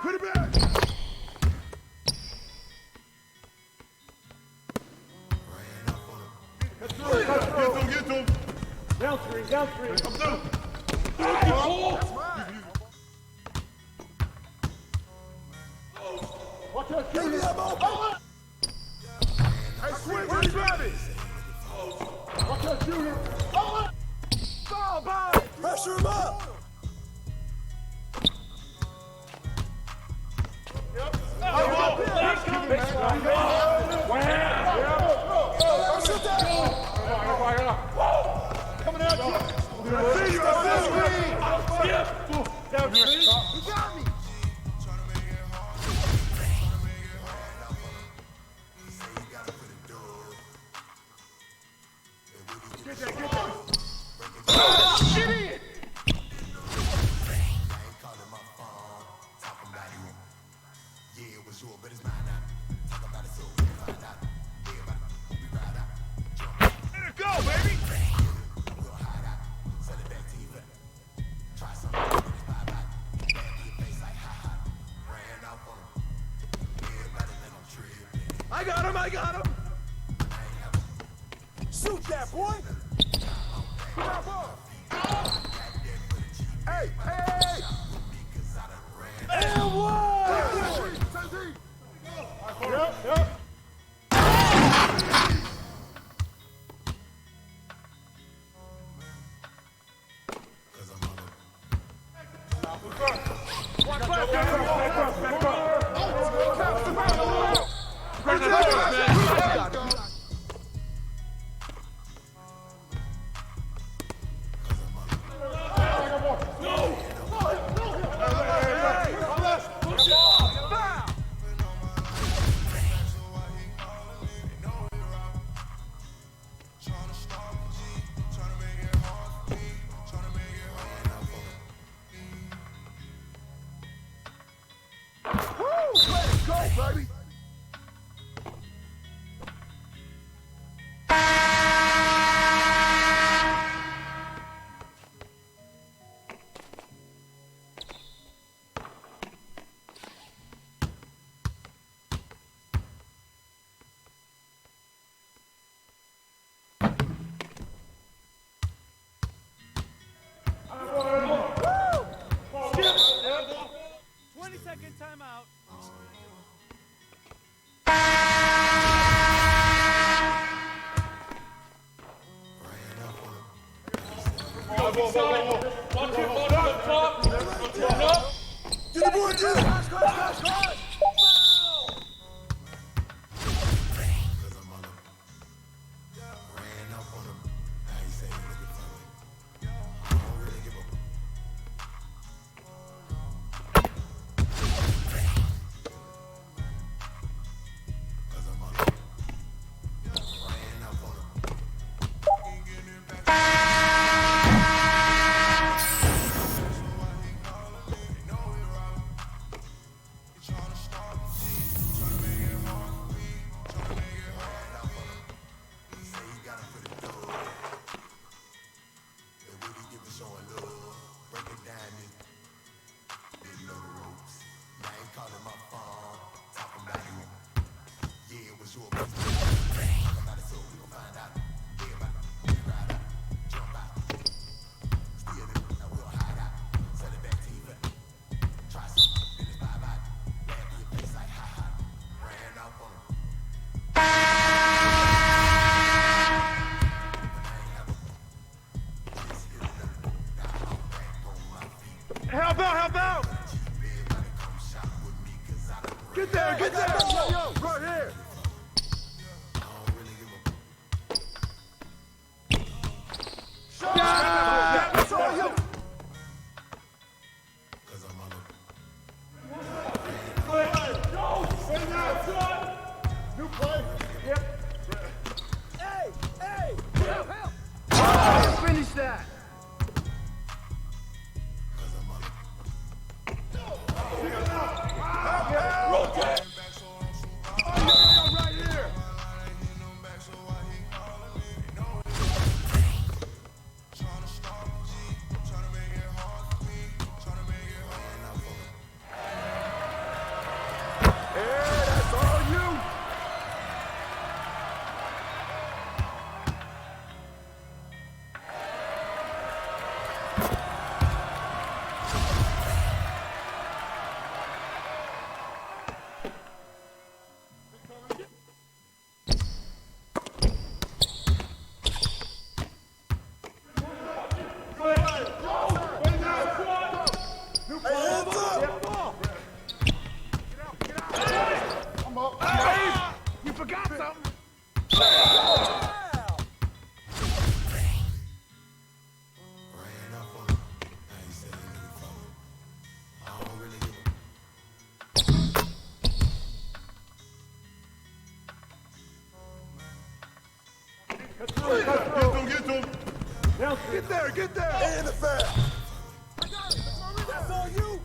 Get to him. Down three. Come through. Hey, swing, where's Travis? Watch out, shooter. Foul, ball. Pressure him up. Yep. Coming at you. I see you. Down, you got me. Get that, get that. Get in. Let it go, baby. I got him, I got him. Shoot that, boy. Hey, hey, hey. And one. Yep, yep. Watch back, back baby. Help out, help out! Get there, get there! Yo, right here! Shot! That's all you! New play! Yep! Hey! Hey! Help! Help! Finish that! Get there, get there. Stay in the foul. I got it. That's on you.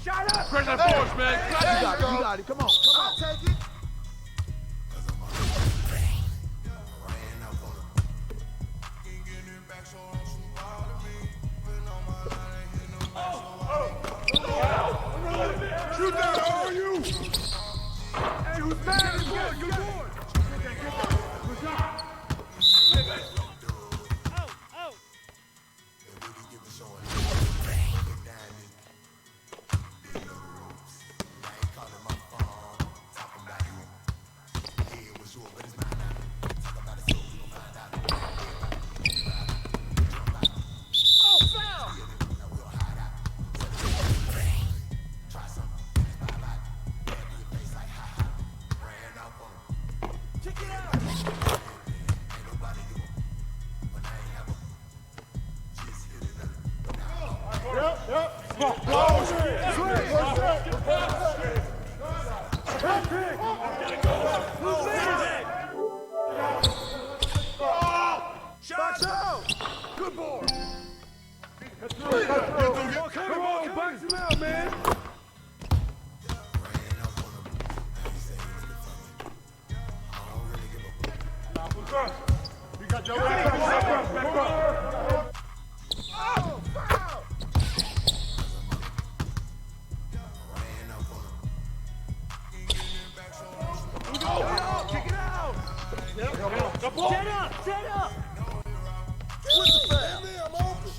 Shut up. Press that force, man. You got it. Come on, come on. I'll take it. Shoot that, how are you? Hey, who's mad? Good board, good board. Good job. Good boy. Come on, box him out, man. You got your back up. Oh, foul! Kick it out! Set up! With the foul. I'm open.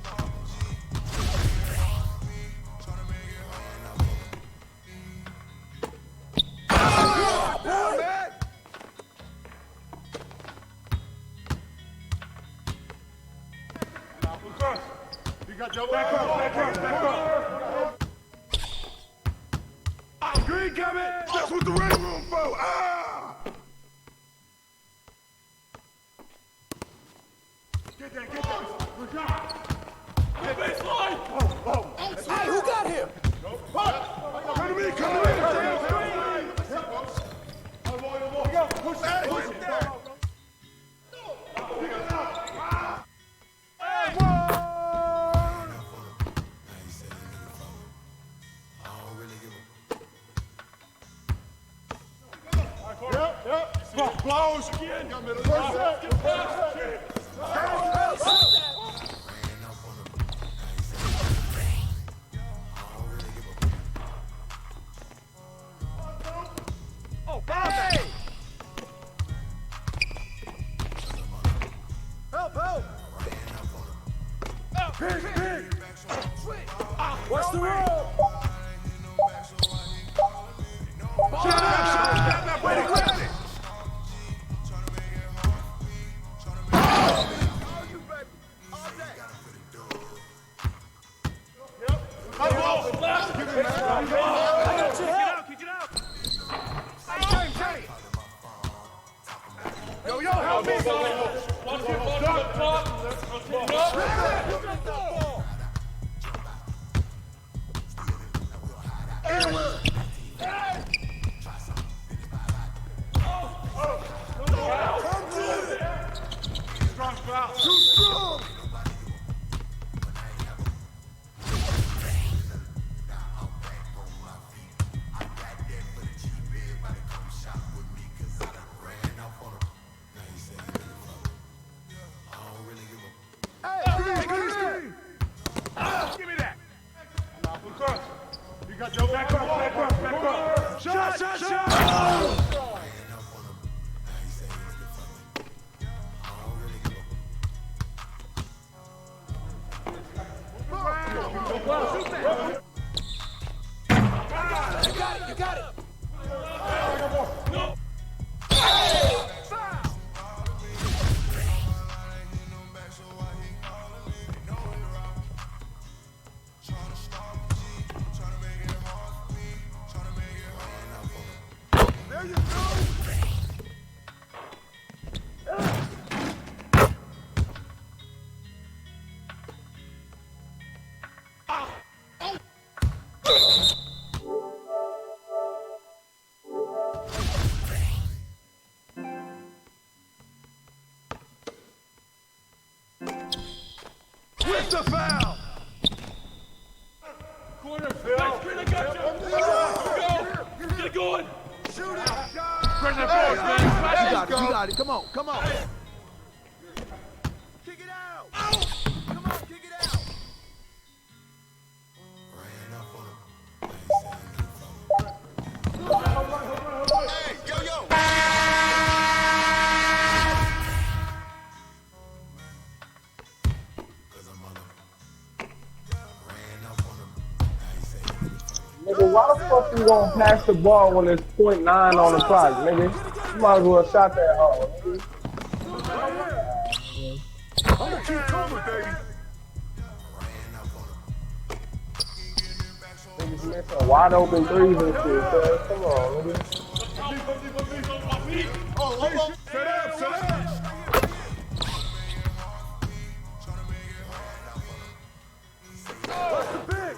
You got your back up. Green coming! That's what the ring room for! Ah! Get that! Good job! Get baseline! Hey, who got him? Come to me! Push that! Close again. Oh, hey! Help! Pig! What's the rule? Shut up! Way to grab it! Kick it out! Yo, help me! Too strong! Give me that! You got your back up! Shot! You got it! No! There you go! going. Shoot it. Press that force, man. You got it. You got it. Come on. Come on. Kick it out. Come on. Kick it out. Hey, yo, yo. Nigga, why the fuck you gonna pass the ball when it's 0.9 on the clock, nigga? You might as well shot that hard, nigga. I'm gonna keep coming, baby. Niggas missing wide open threes and shit, man. Come on, nigga. Set up, set up. What's the big?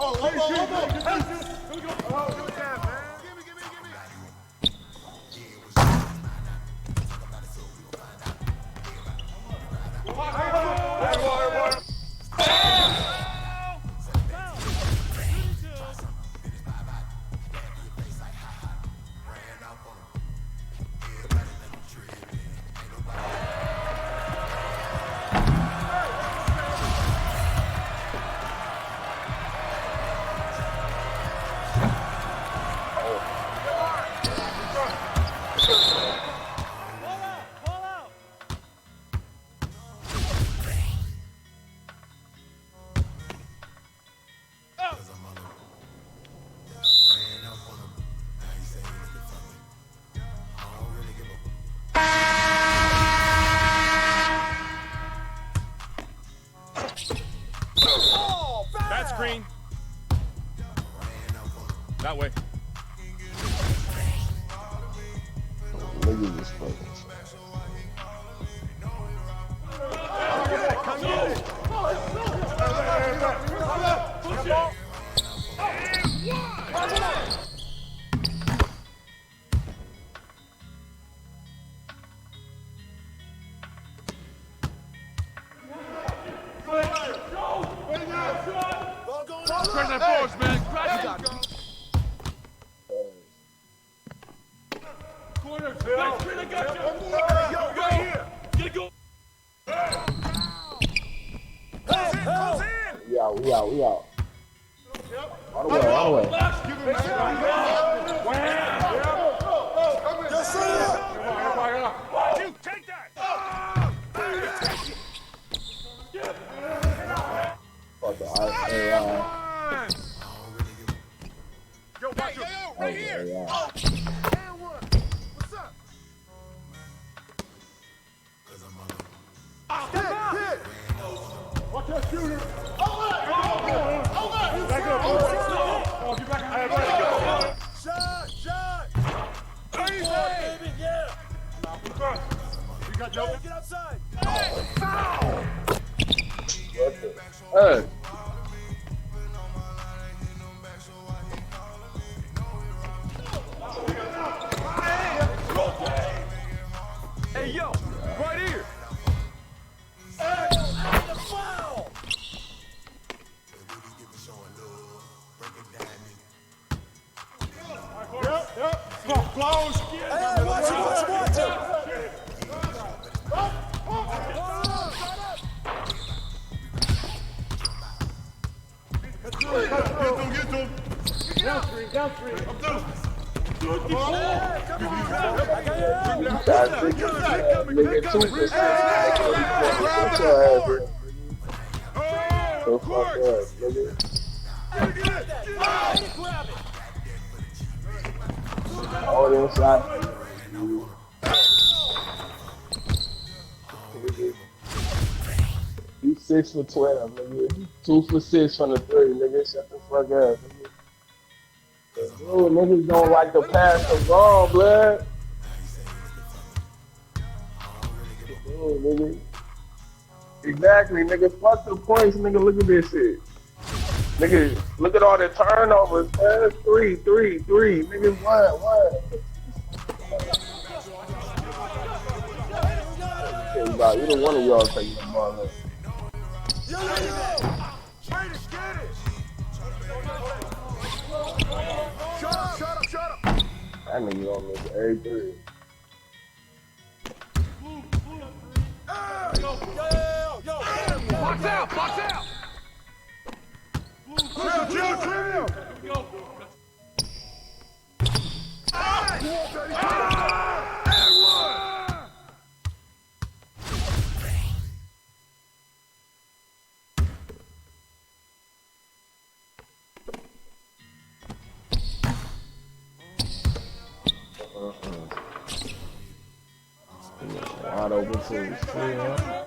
Oh, Screen. That way. Niggas is fucking. Press that force, man. Crash it. Corner. Next screen, I got you. Go. Get it, go. We out. All the way. Yes, sir. You take that. Fuck the AI. Yo, watch yo, right here. Yeah. Oh, and one. What's up? Hit. Watch that shooter. Over. Back up. Oh, get back on that. Shot. Easy. Baby, yeah. You got Joe. Get outside. Foul. Hey. Hey, yo, right here. Foul. Yep. Close. Hey, watch it. Get to him. Downstream. I'm through. All inside. You 6 for 12, nigga. 2 for 6 from the 3, nigga. Shut the fuck up, nigga. Oh, niggas don't like to pass the ball, blood. Oh, nigga. Exactly, nigga. Fuck the points, nigga. Look at this shit. Nigga, look at all the turnovers, man. 3. Nigga, 1. Either one of y'all taking the ball. Right That nigga on this every three. Box out! Box out! Chill! Wide open too. Yeah.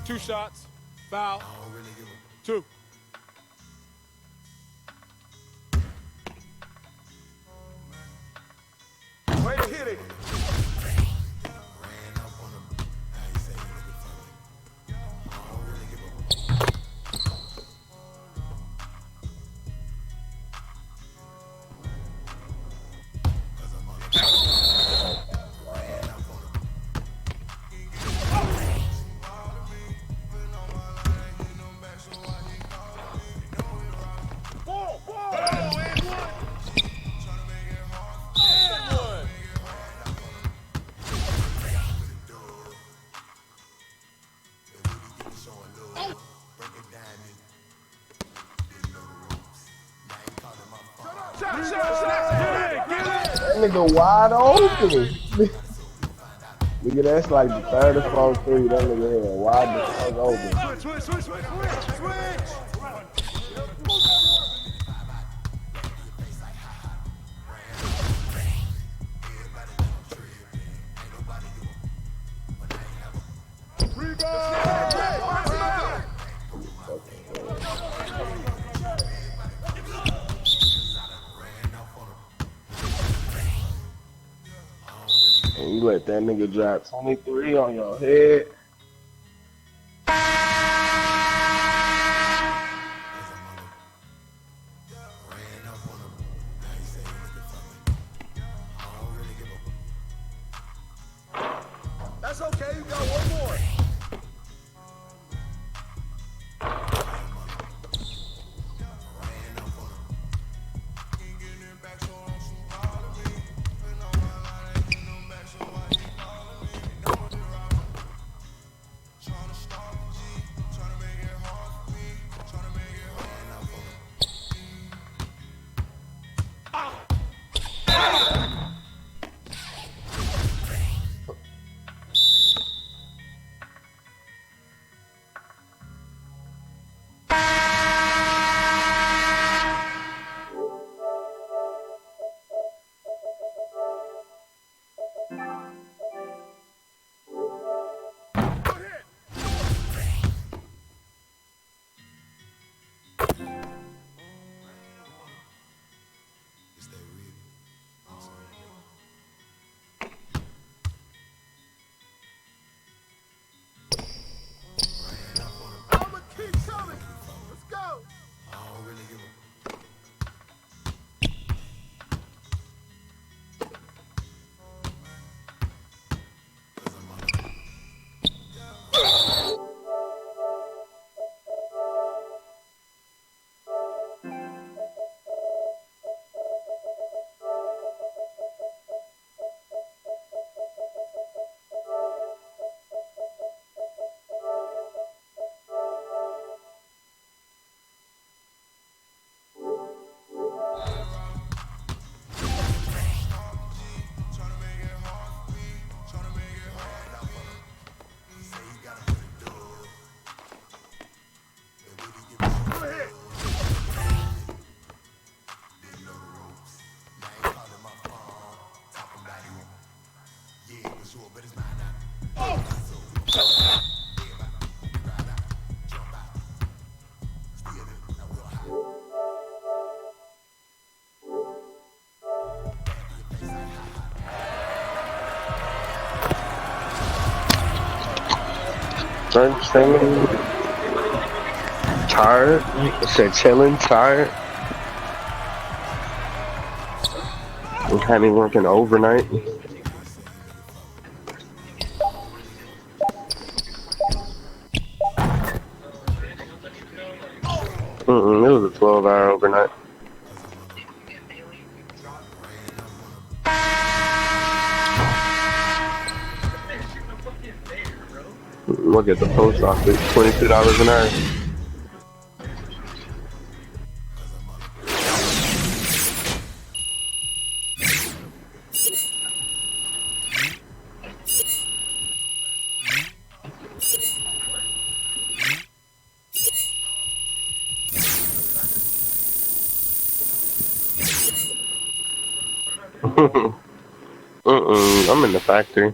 2 shots. Foul. 2. Way to hit it. That nigga wide open. Nigga, that's like the third or fourth three. That nigga here wide the fuck open. Switch. And you let that nigga drop 23 on your head. That's okay, you got one more. Chilling, tired. I said chilling, tired. We had me working overnight. Look at the post office, $22 an hour. I'm in the factory.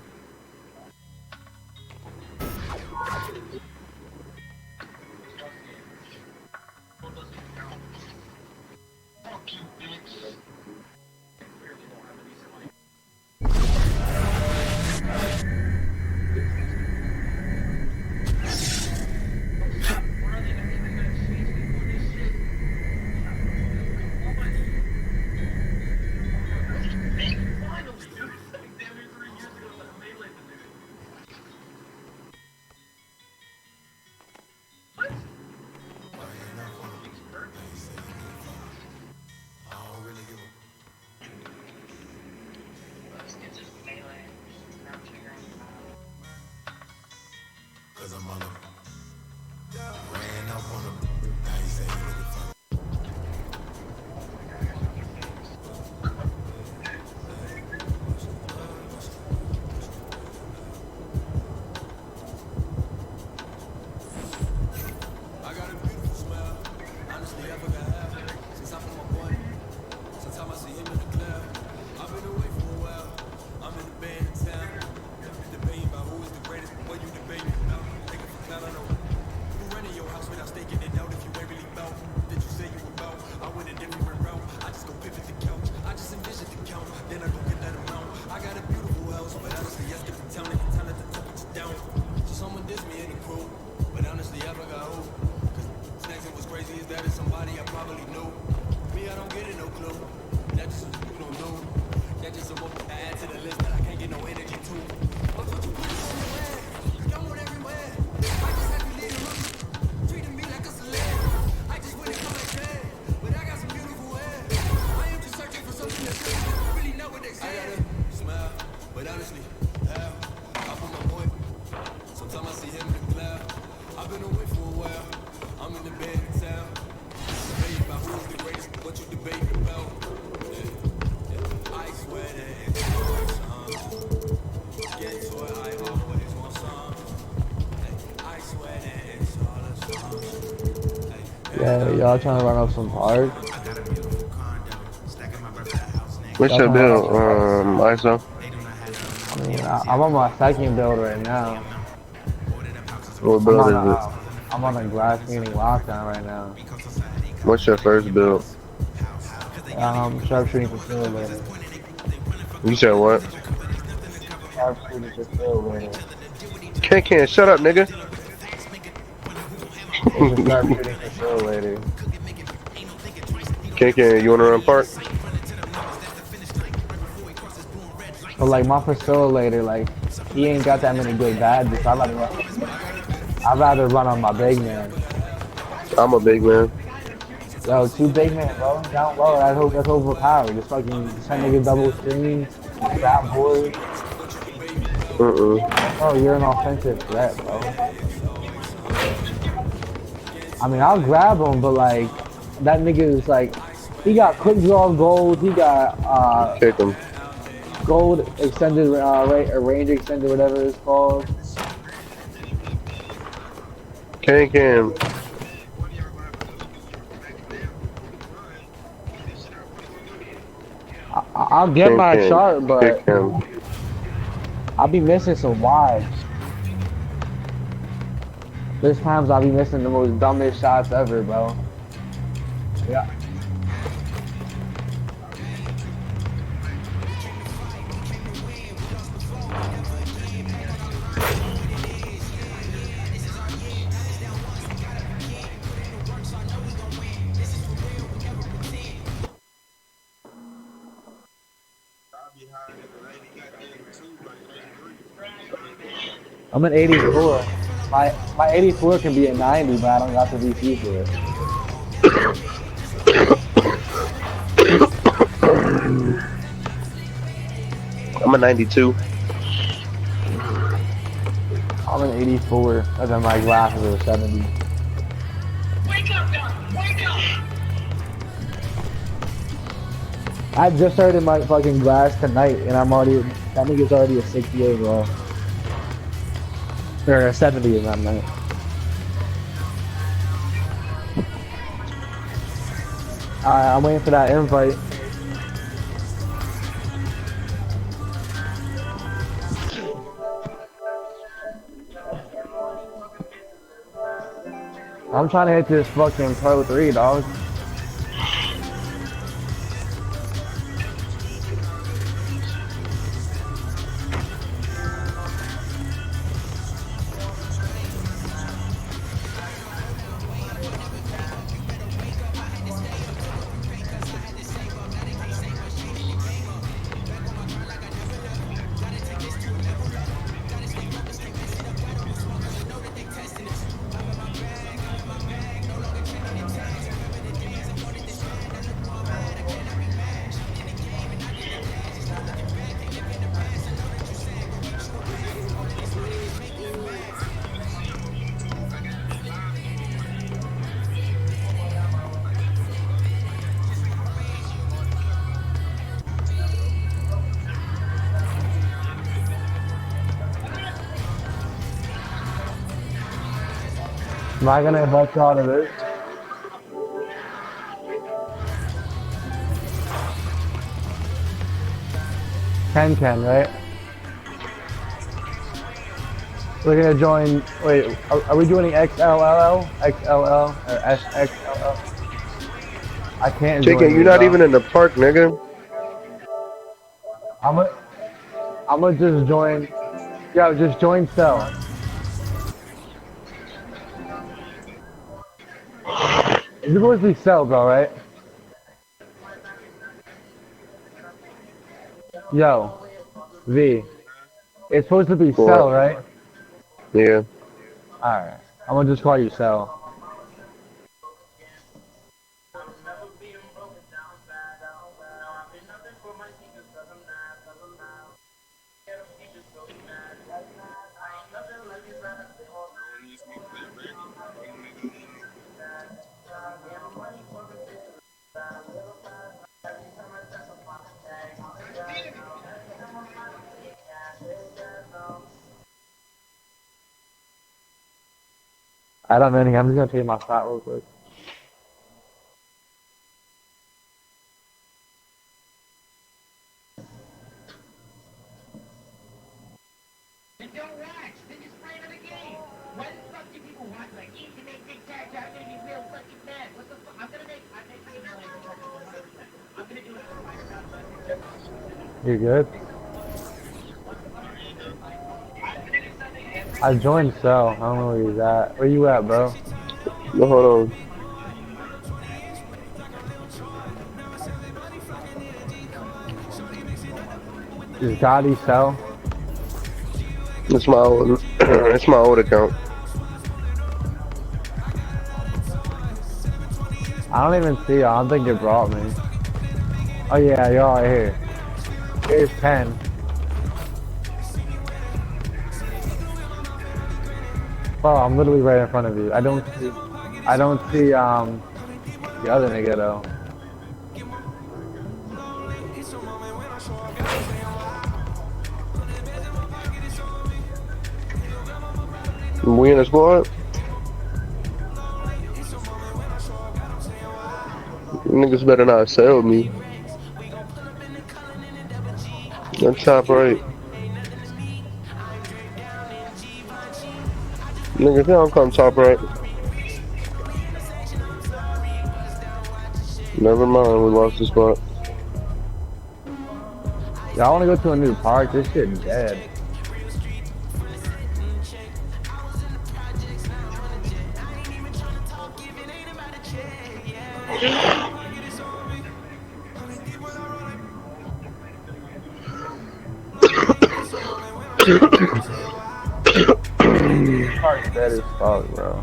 Yeah, y'all trying to run up some park? What's your build, ISO? I mean, I'm on my second build right now. What build is it? I'm on a glass meeting lockdown right now. What's your first build? Sharpshooting facilitator. You said what? Sharpshooting facilitator. Can't shut up, nigga. It's a sharpshooting facilitator. Can you wanna run park? But like my facilitator, like he ain't got that many good badges. So I'd rather run on my big man. I'm a big man. Yo, 2 big men, bro. Down low. That's overpowered. Just fucking send nigga double screen, grab board. Oh, you're an offensive threat, bro. I mean, I'll grab him, but like that nigga is like, he got quick draw gold. He got kick him. Gold extended range extended, whatever it's called. Can. I'll get my chart, but I'll be missing some wides. There's times I'll be missing the most dumbest shots ever, bro. Yeah. I'm an 84. My 84 can be a 90, but I don't got the VP for it. I'm a 92. I'm an 84, and then my glasses are 70. Wake up, Doc! Wake up! I just started my fucking glass tonight, and that nigga's already a 60 overall. Or a 70 in that night. Alright, I'm waiting for that invite. I'm trying to hit this fucking Pro 3, dog. Am I gonna invite you out of this? Ken, right? We're gonna join. Wait, are we joining XLLL? XLL or SXLL? I can't join. Chicken, you're not even in the park, nigga. I'm gonna just join. Yo, just join Cell. It's supposed to be Cell, bro, right? Yo, V. It's supposed to be Cell, right? Yeah. Alright. I'm gonna just call you Cell. I don't know anything. I'm just gonna take my shot real quick. You good? I joined Cell. I don't know where he's at. Where you at, bro? No, hold on. Is Gotti Cell? It's my old, it's my old account. I don't even see you. I don't think you brought me. Oh yeah, you're all right here. Here's 10. Bro, I'm literally right in front of you. I don't see the other nigga though. We in the squad? Niggas better not sell me. That's top right. Niggas, they don't come top right. Never mind, we lost the spot. Yeah, I wanna go to a new park. This shit dead. Park's dead as fuck, bro.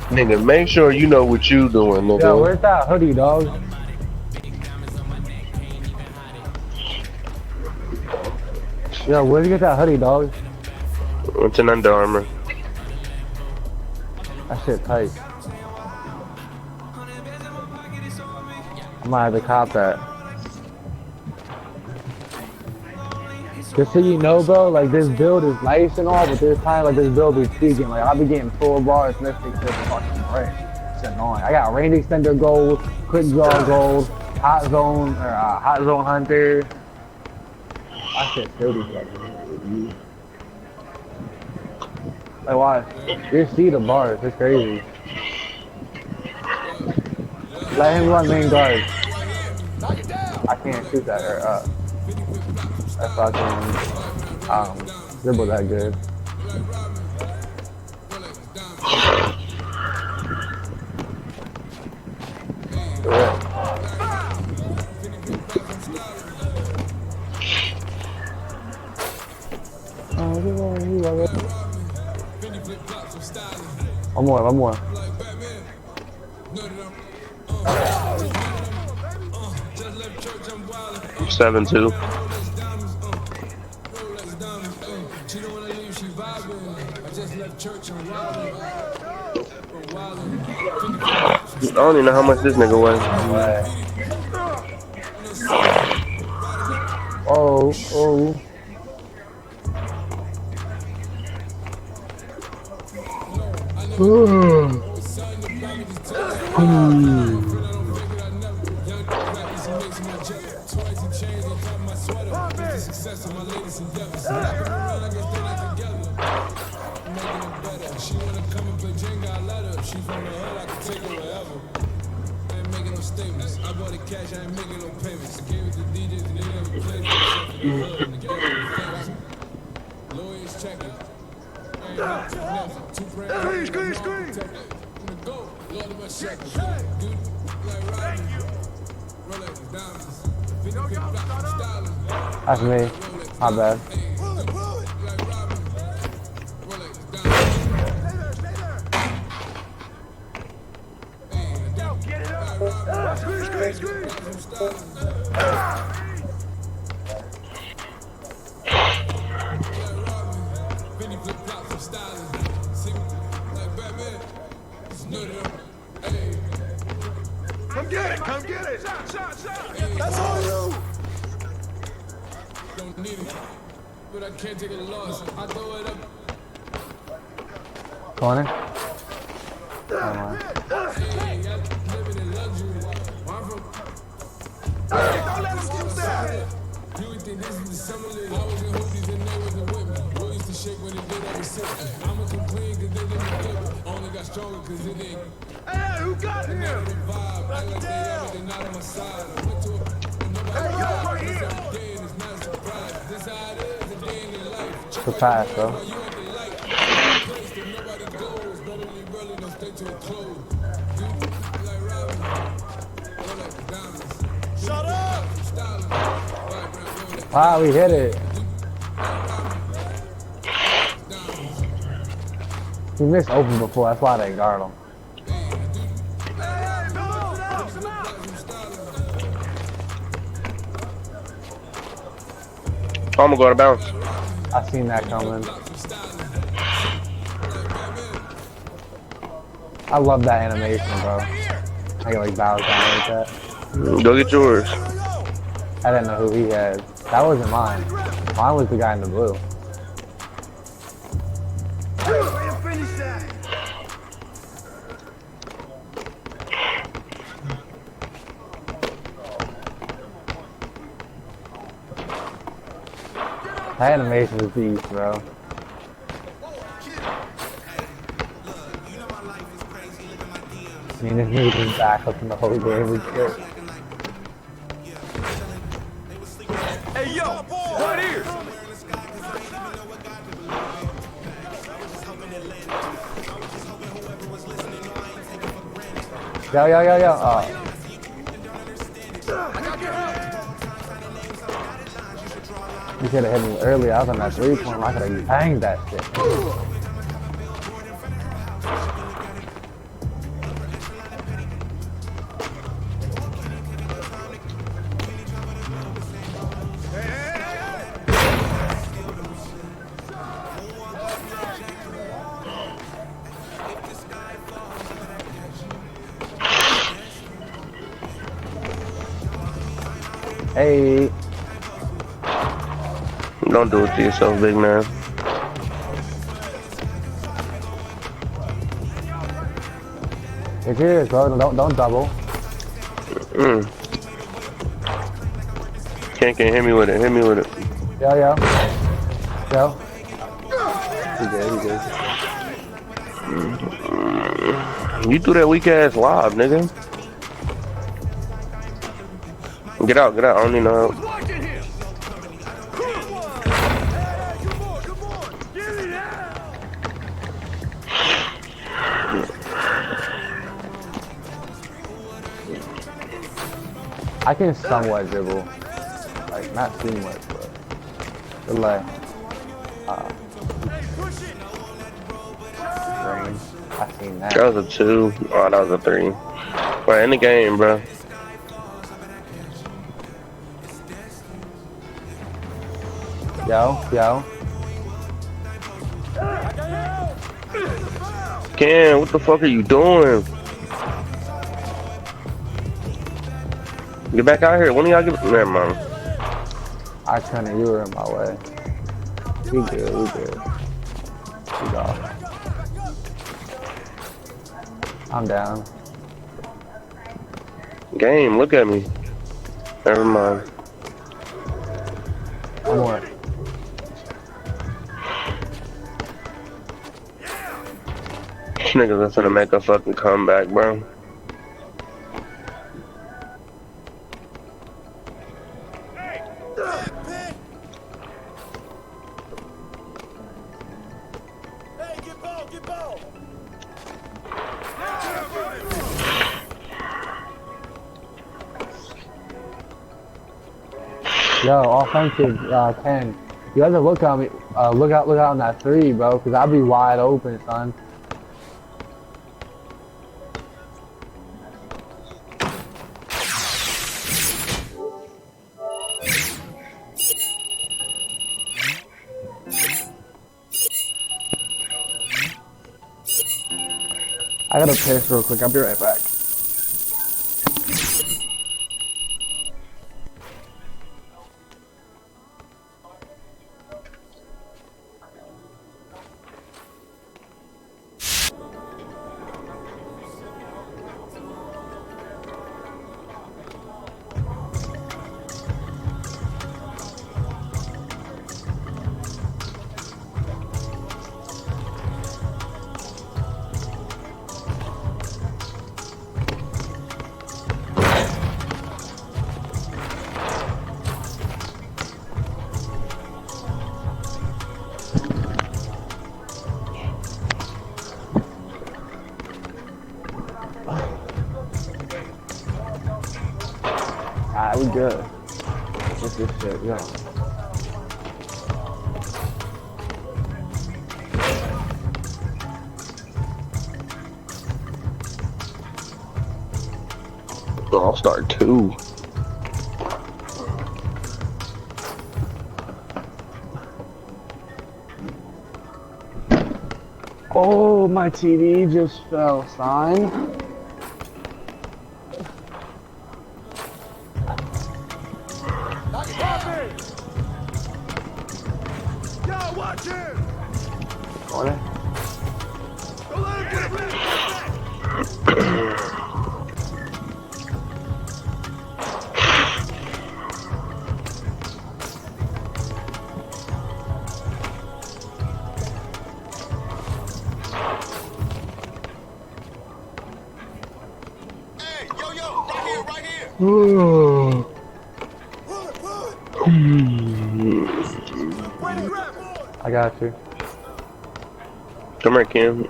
Nigga, make sure you know what you doing, nigga. Yo, where's that hoodie, dog? Yo, where'd you get that hoodie, dog? It's an Under Armour. That shit tight. I might have to cop that. Just so you know, bro, like this build is nice and all, but there's times like this build be tweaking. Like I'll be getting full bars, and this thing just fucking break. It's annoying. I got range extender gold, quick draw gold, hot zone hunter. I shit still be fucking. Like why? You see the bars? It's crazy. Let him run main guard. I can't shoot that or that's fucking dribble that good. One more. 7-2. I don't even know how much this nigga was. Oh. That's me. My bad. Come get it! Shot! That's all you! Don't need it, but I can't take a loss. I throw it up. Corner. Don't let him get that! You would think this is the summer league. I was in hoodies and they wasn't with me. Boy used to shake when it did every second. I'ma complain cause they didn't flip it. Only got stronger cause it didn't. Hey, who got him? Like they everything not on my side. I went to hey, yo, right here! It's not a surprise. This how it is, a day in your life. It's a pass, bro. Shut up! Wow, we hit it. He missed open before, that's why they guard him. I'm gonna go to bounce. I seen that coming. I love that animation, bro. I get like bows down like that. Go get yours. I didn't know who he had. That wasn't mine. Mine was the guy in the blue. Finish that! That animation is beast, bro. I mean, this nigga just back up in the whole game and shit. Hey, yo! Right here! Yo. Oh. You should have hit me earlier. I was on that 3-point. I could have banged that shit. Hey. Don't do it to yourself, big man. It's yours, bro. Don't double. Can't hit me with it. Hit me with it. Yo. He good. You threw that weak ass lob, nigga. Get out. I don't need no help. I can somewhat dribble. Like, not too much, but. Good luck. Range. I seen that. That was a 2. Oh, that was a 3. Well, in the game, bro. Yo. Ken, what the fuck are you doing? Get back out here. When do y'all get? Never mind. I couldn't. You were in my way. We good. We go. I'm down. Game, look at me. Never mind. One more. Niggas are finna make a fucking comeback, bro. Yo, offensive 10. You have to look on me. Look out on that 3, bro, because I'll be wide open, son. I gotta piss real quick. I'll be right back. Alright, we good. What's this shit? Yo. I'll start 2. Oh, my TV just fell, son. I got you. Come here, Kim.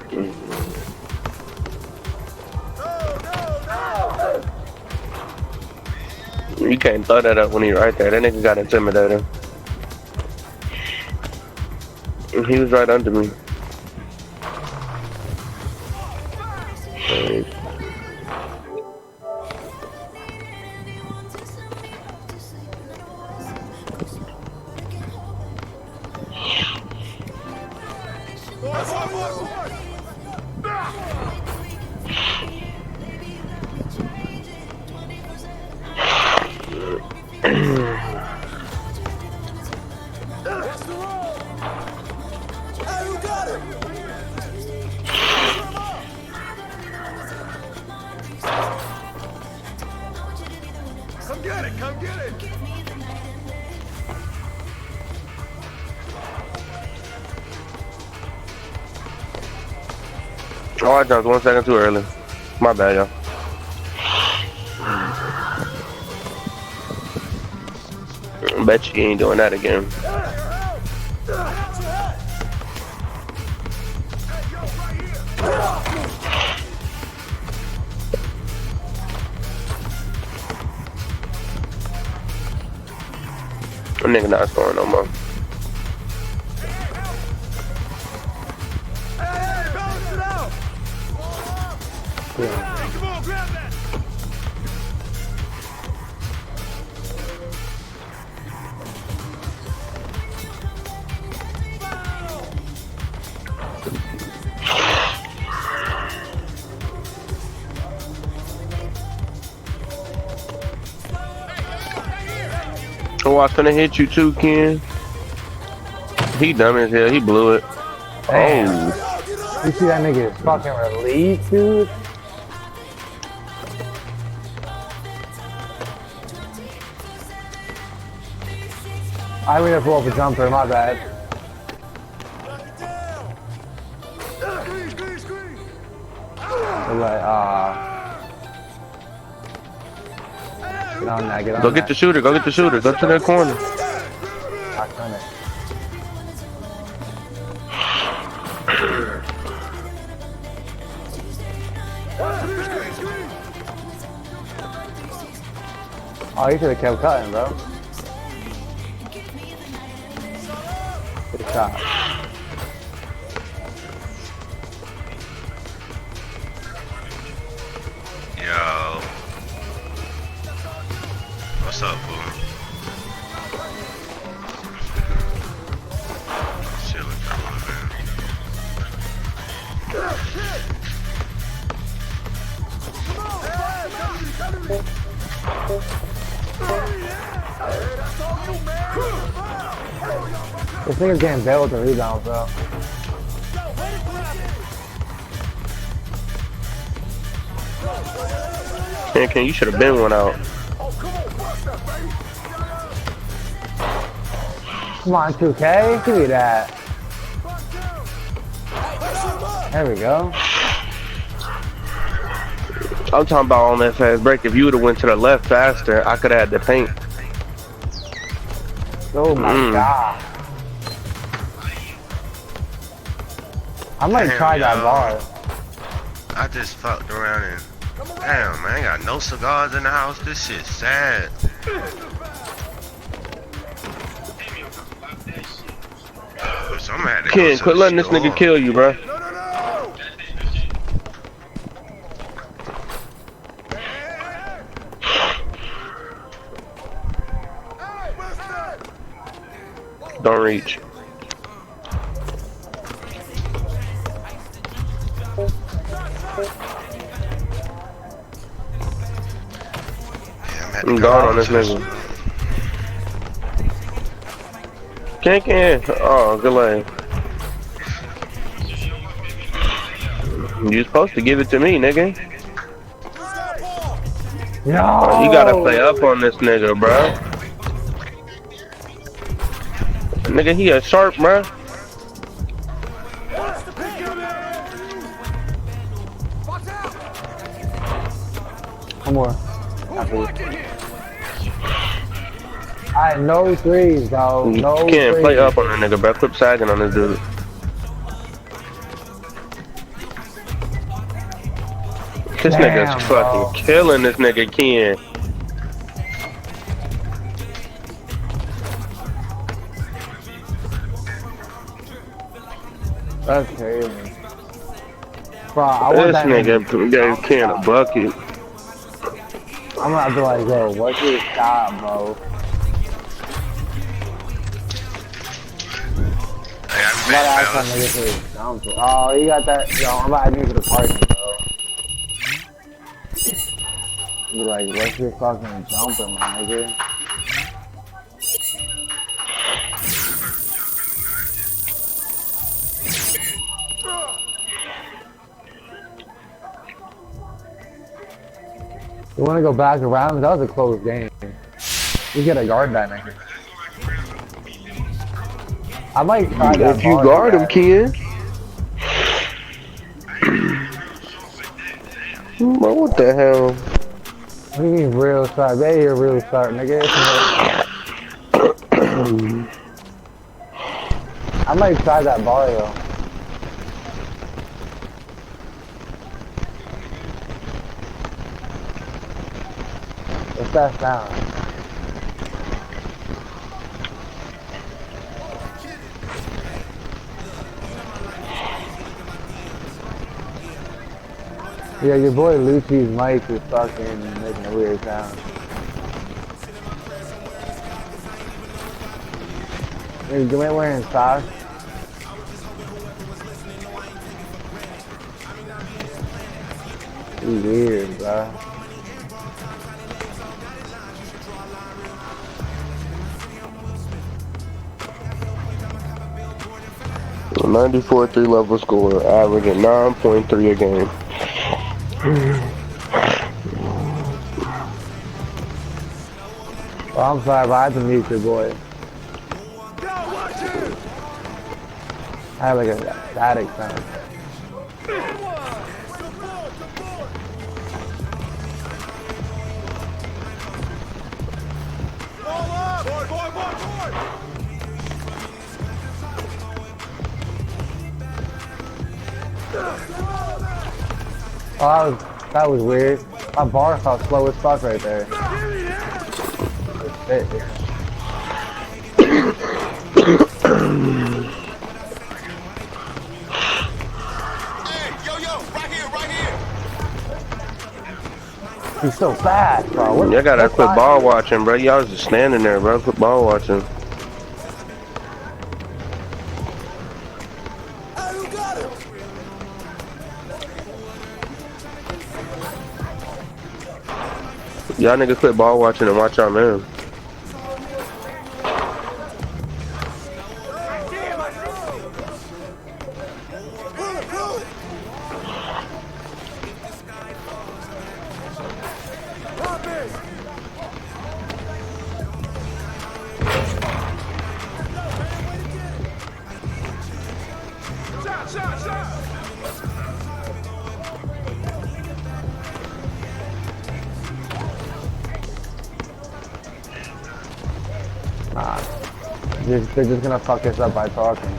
You can't throw that up when he's right there. That nigga got intimidated. He was right under me. Oh, I jumped 1 second too early. My bad, y'all. Bet you ain't doing that again. That nigga not scoring no more. Oh, I was finna hit you too, Ken. He dumb as hell. He blew it. Damn. Oh. You see that nigga is fucking relieved, dude? I went up for a jumper, my bad. Like, get on that, get on Go that. get the shooter. Go get the shooter. Go to that corner. I'll turn it. Oh, you should have kept cutting, bro. Good shot. Yo. What's up, boo? Shit look cool, man. This nigga's getting bailed with the rebounds, bro. Ken, you should have been one out. Come on, 2K, give me that. There we go. I'm talking about on that fast break. If you would have went to the left faster, I could have had the paint. Oh my god. I might Damn, try that yo. bar. I just fucked around and damn, man, I ain't got no cigars in the house. This shit's sad. So I'm gonna have to go Ken, to quit the letting this store. nigga kill you, bro. Don't reach. I'm gone on this nigga. Ken. Oh, good lane. You supposed to give it to me, nigga. No. Oh, you gotta play up on this nigga, bro. Nigga, he a sharp, bro. One more. I no threes, dog. You No can't threes. play up on that nigga, bro. Quit sagging on this dude. This Damn, nigga's bro. fucking killing this nigga, Ken. That's crazy. Bro, I want This that nigga gave Ken a bucket. I'm gonna have to like, yo, what's your shot, bro? I'm about to ask that nigga for his jumper. Oh, you got that? Yo, I'm about to ask you for the parking, bro. You like, what's your fucking jumper, my nigga? You wanna go back around? That was a close game. You gotta guard that nigga. I might try that. If you guard him, Ken. Bro, what the hell? What do you mean real sharp? They here real sharp, nigga. I might try that bar though. What's that sound? Yeah, your boy Lucci's mic is fucking making a weird sound. Hey, you ain't wearing socks? You weird, bro. A 94 3-level score, averaging 9.3 a game. Well, I'm sorry, but I had to meet your boy. I have like a static sound. Oh, that was weird. My bar felt slow as fuck right there. Shit, yeah. He's so fast, bro. What, Y'all gotta quit ball watching, bro. Y'all was just standing there, bro. Quit ball watching. Y'all niggas quit ball watching and watch y'all man. Nah. They're just gonna fuck us up by talking.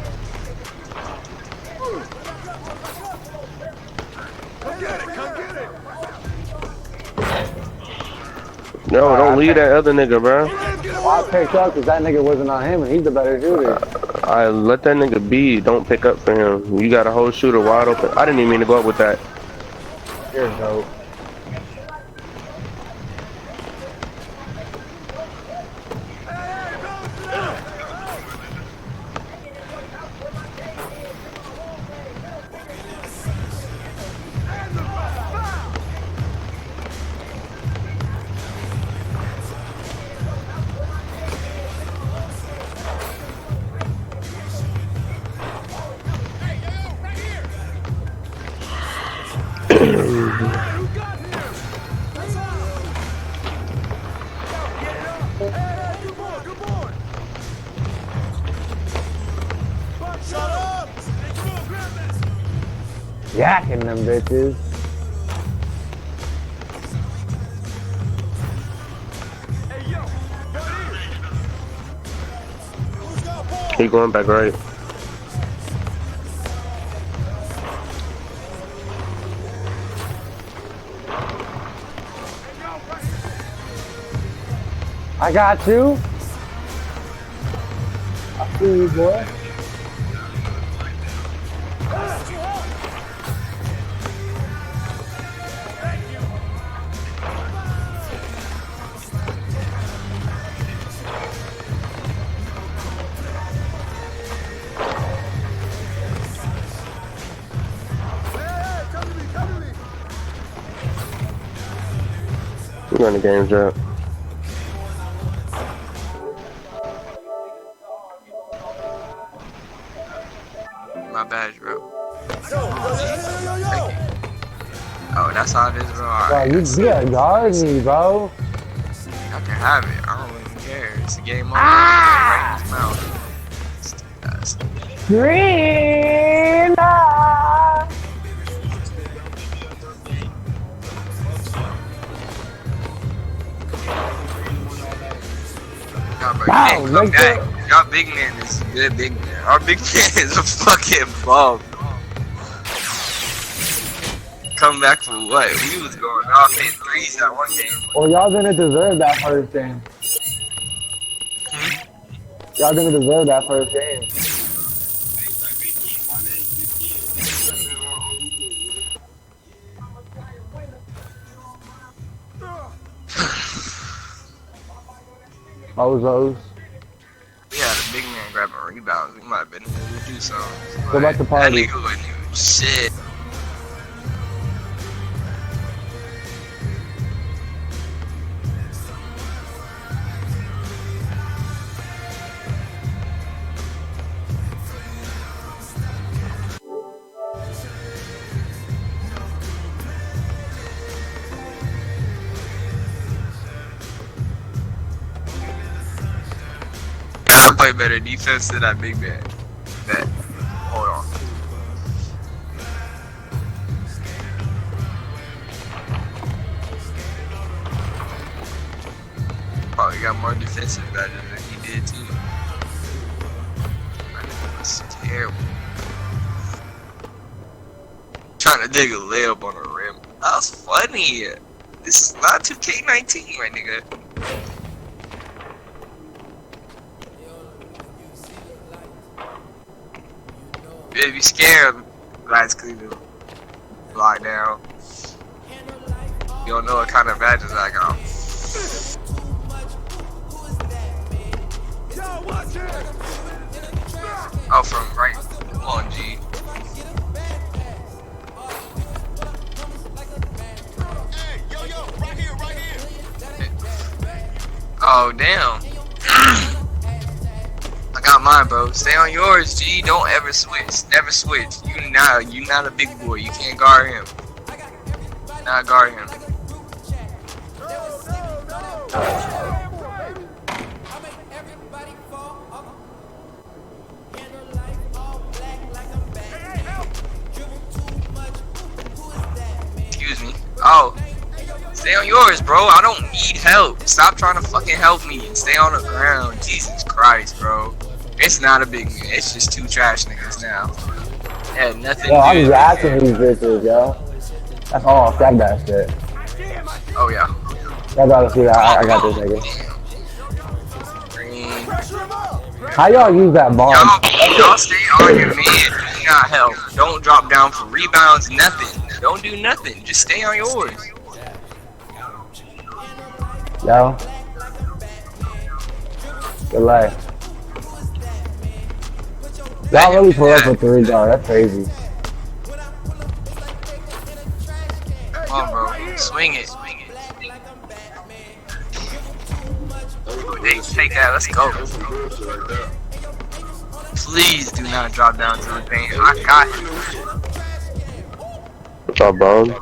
No, don't leave that other nigga, bro. Well, I picked up because that nigga wasn't on him and he's the better shooter. I let that nigga be. Don't pick up for him. You got a whole shooter wide open. I didn't even mean to go up with that. You're dope. Yakking them bitches. He going back right. I got you. I see you, boy. We're running the games up. My badge, bro. Oh, that's how it is, bro. Alright. Bro, you gotta guard me, bro. I can have it. I don't even care. It's a game over. Right in his mouth. Green. Bow, Come nigga. back. Y'all big man is a good big man. Our big man is a fucking bum. Come back for what? We was going off hitting threes that one game. Well, y'all didn't deserve that first game. Y'all didn't deserve that first game. Bozos. We had a big man grabbing rebounds. We might have been able to do something. Go back to party. That nigga wouldn't do shit. Gotta play better defense than that big man. That. Hold on. Probably got more defensive badges than he did too. That's terrible. Trying to dig a layup on the rim. That was funny. This is not 2K19, my nigga. If you scared, guys clean the block down. You don't know what kind of badges I got. Oh, from right. Come on, G. Oh, damn. I got mine, bro. Stay on yours, G. Don't ever switch. Never switch. You not a big boy. You can't guard him. Not guard him. Excuse me. Oh. Stay on yours, bro. I don't need help. Stop trying to fucking help me and stay on the ground. Jesus Christ, bro. It's not a big man. It's just two trash niggas now. Yeah, nothing. Yo, I'm drafting these bitches, yo. That's all. Grab that shit. Oh, yeah. Y'all gotta see that. I got this nigga. How y'all use that bomb? Y'all stay on your man. Do not help. Don't drop down for rebounds. Nothing. Don't do nothing. Just stay on yours. Yo. Good life. Y'all really pull up with 3 guard. That's crazy. Come on, bro. Swing it. They take that. Let's go. Please do not drop down to the paint. I got him. What's up, Bone?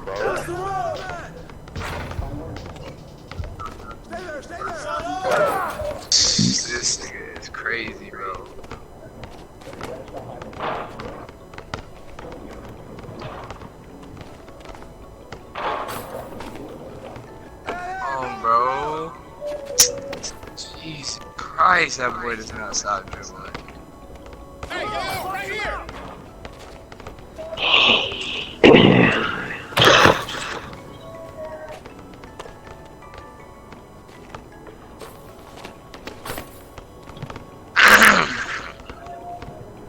This nigga is crazy, bro. Oh, bro. Jesus Christ, that boy does not stop dribbling. Hey, yo, right here!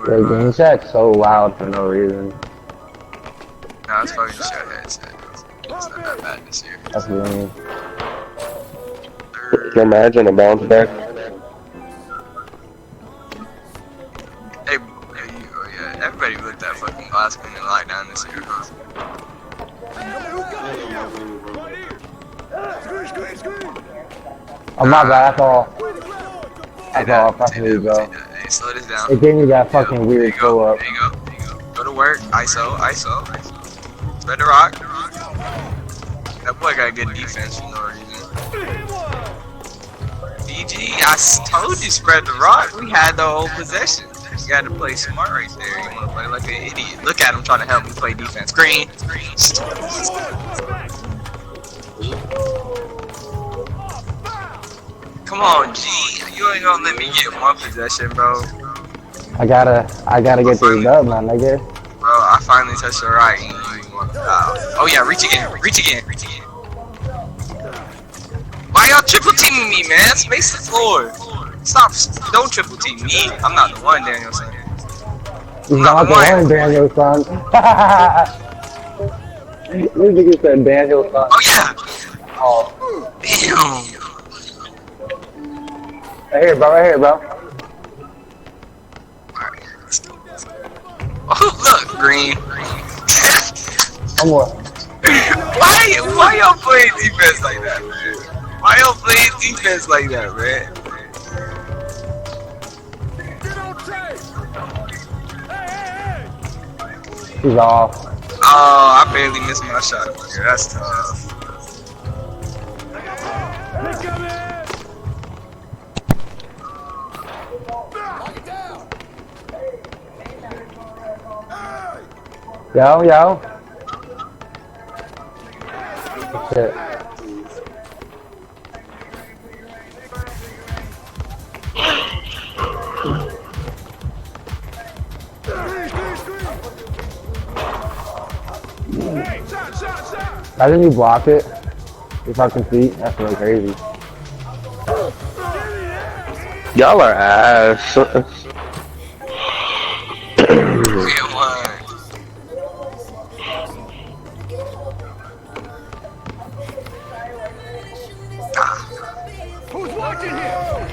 The game chat's so loud for no reason. Nah, it's fucking just your headset. It's not that bad this year. That's lame. Can you imagine a bounce back? Hey, oh yeah, everybody looked at fucking Glassman and locked down this year, huh? I'm not bad. That's all. That's all. Fucking go. Hey, slow this down. It gave me that fucking weird pull up. There you go. There you go. Go to work. ISO. Spread the rock. That boy got good defense for no reason. DG, I told you spread the rock. We had the whole possession. You had to play smart right there. You want to play like an idiot. Look at him trying to help me play defense. Green. Come on, G. You ain't gonna let me get one possession, bro. I gotta get this dub, man, nigga. Bro, I finally touched the right. Oh yeah, reach again. Why y'all triple teaming me, man? Space the floor. Stop. Don't triple team me. I'm not the one, Danielson. He's not the one, Daniel, son. This nigga said Daniel, son. Oh yeah. Oh. Damn. Right here, bro. Alright, let's go. Oh, look, Green. One more. Why y'all playing defense like that, man? Why y'all playing defense like that, man? He's off. Oh, I barely missed my shot. Yeah, that's tough. Yo. Shit. Why didn't you block it? Your fucking feet? That's really crazy. Y'all are ass. Who's watching here?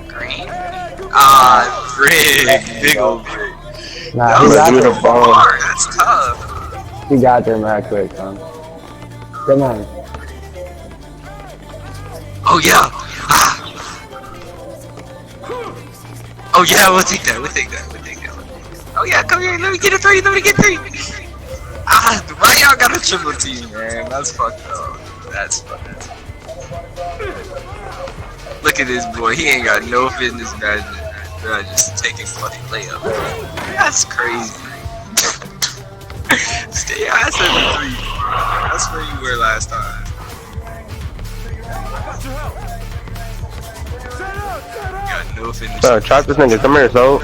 Green. Brig. Big old Brig. Nah, he got there. That's tough. He got there mad quick, son. Come on. Oh yeah. Oh yeah, we'll take that. Oh yeah, come here, let me get a three. Why y'all got a triple team, man? That's fucked up. That's fucked up. Look at this boy, he ain't got no fitness management. Bro, just taking fucking layup. That's crazy. Stay your ass at the 3. That's where you were last time. You got no fitness. Bro, chop this nigga. Come here, so.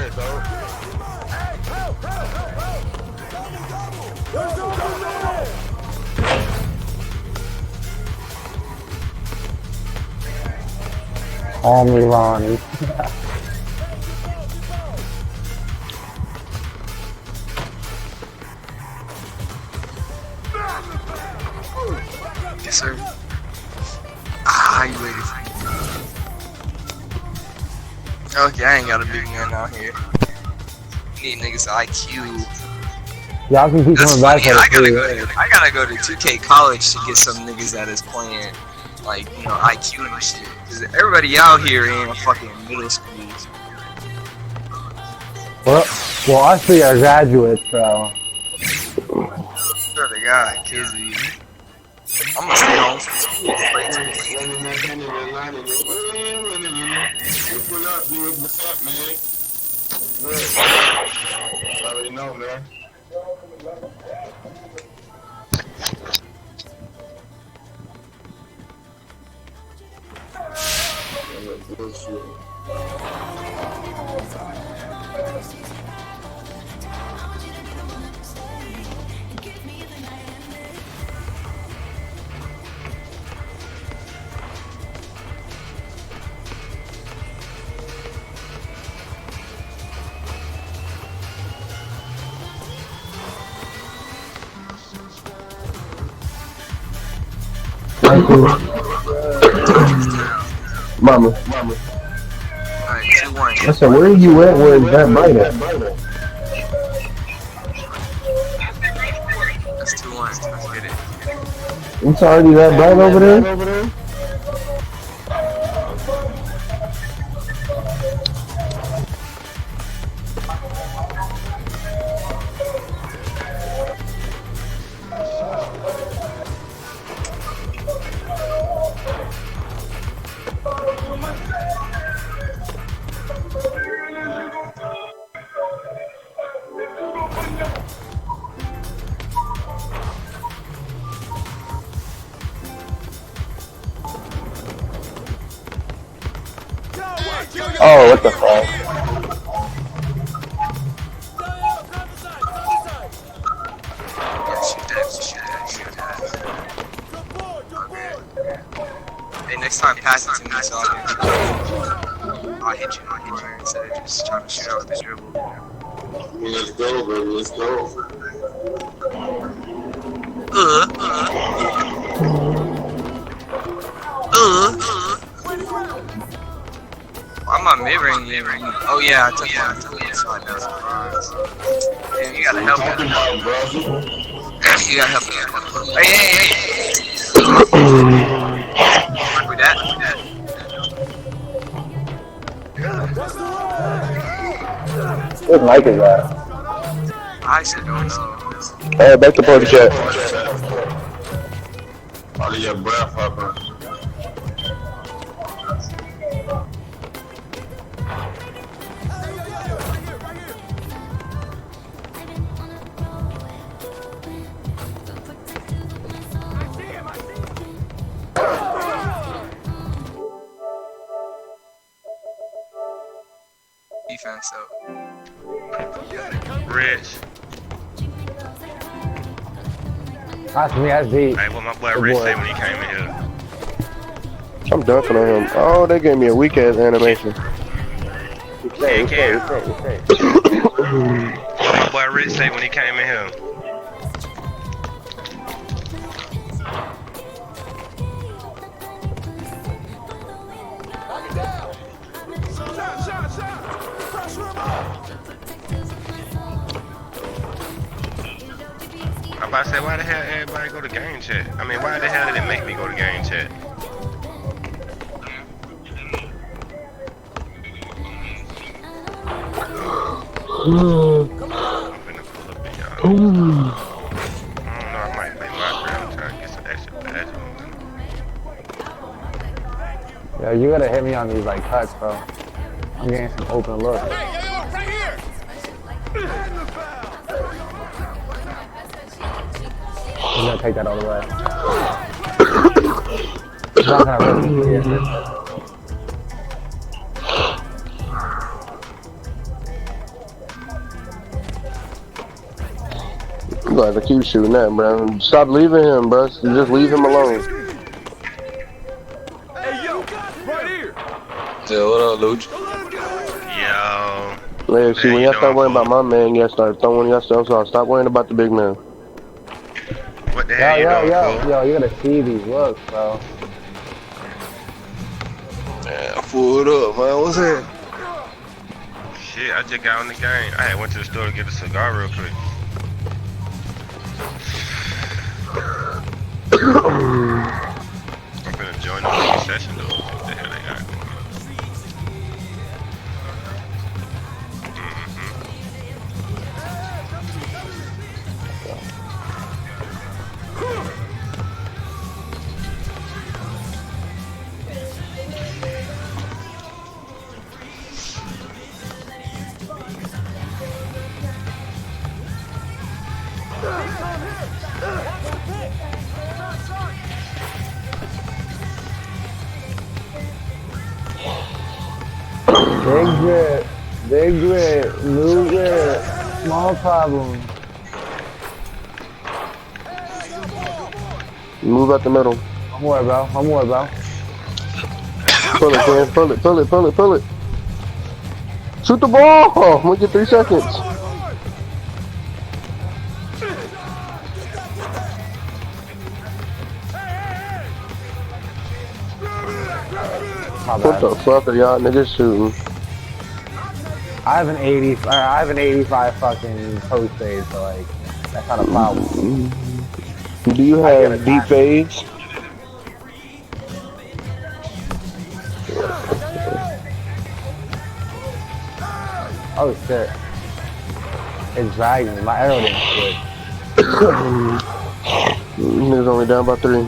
Call me Ronnie. Yes, sir. You waited for me. Okay, I ain't got a big gun out here. Need niggas IQ. Y'all can keep That's coming back funny. for I gotta go to 2K College to get some niggas that is playing, like, you know, IQ and shit. Cause everybody out here in a fucking middle school. Well, us three are graduates, so. Sure they got kids. I'm gonna stay home from school. What's up, man? I already know, man. Mama. Alright, 2-1. I said, where you at with that biter? That's 2-1. Let's get it. It's already that bite over there? what the fuck? Yeah, shoot that. Hey, next time pass it to me so I'll hit you instead of just trying to shoot out with the dribble. Let's go, baby. Let's go. Why am I mid-range? Oh yeah, I took it. So I know. Damn, you gotta help me. You gotta help me. Hey. Work with that. What mic is that? I should don't know. Hey, back to party chat. All of your breath, Harper. Defense though. Rich. That's me, that's deep. Hey, what my boy Rich say when he came in here? I'm dunking on him. Oh, they gave me a weak ass animation. Yeah. What my boy Rich say when he came in here? I'm about to say, why the hell everybody go to game chat? I mean, why the hell did it make me go to game chat? I'm finna pull up in y'all. I don't know, I might play my ground trying to get some extra badge on. Yeah, you gotta hit me on these like cuts, bro. I'm getting some open looks. Right here. I'm gonna take that all the way. It's not gonna risk it. You gotta keep shooting that, bro. Stop leaving him, bro. Just leave him alone. Hey, yo, right here. Yeah, what up, Luch? Yo. Yeah, see, when y'all start worrying about my man, y'all start throwing yourself off. Stop worrying about the big man. What the hell you doing, fool? Yo, you gotta see these looks, bro. Yeah, pull it up, man. What's that? Shit, I just got on the game. I had went to the store to get a cigar real quick. I'm gonna join the league session though. What the hell they got going on? Big grit, new grit, small problem. Move out the middle. One more, bro. Pull it, man. Pull it. Shoot the ball. I'm gonna get 3 seconds. What the fuck are y'all niggas shooting? I have an 85 fucking post fade, so like that's not a problem. Do you have deep fades? Oh shit! It's dragging me. My arrow didn't switch. Niggas only down by 3.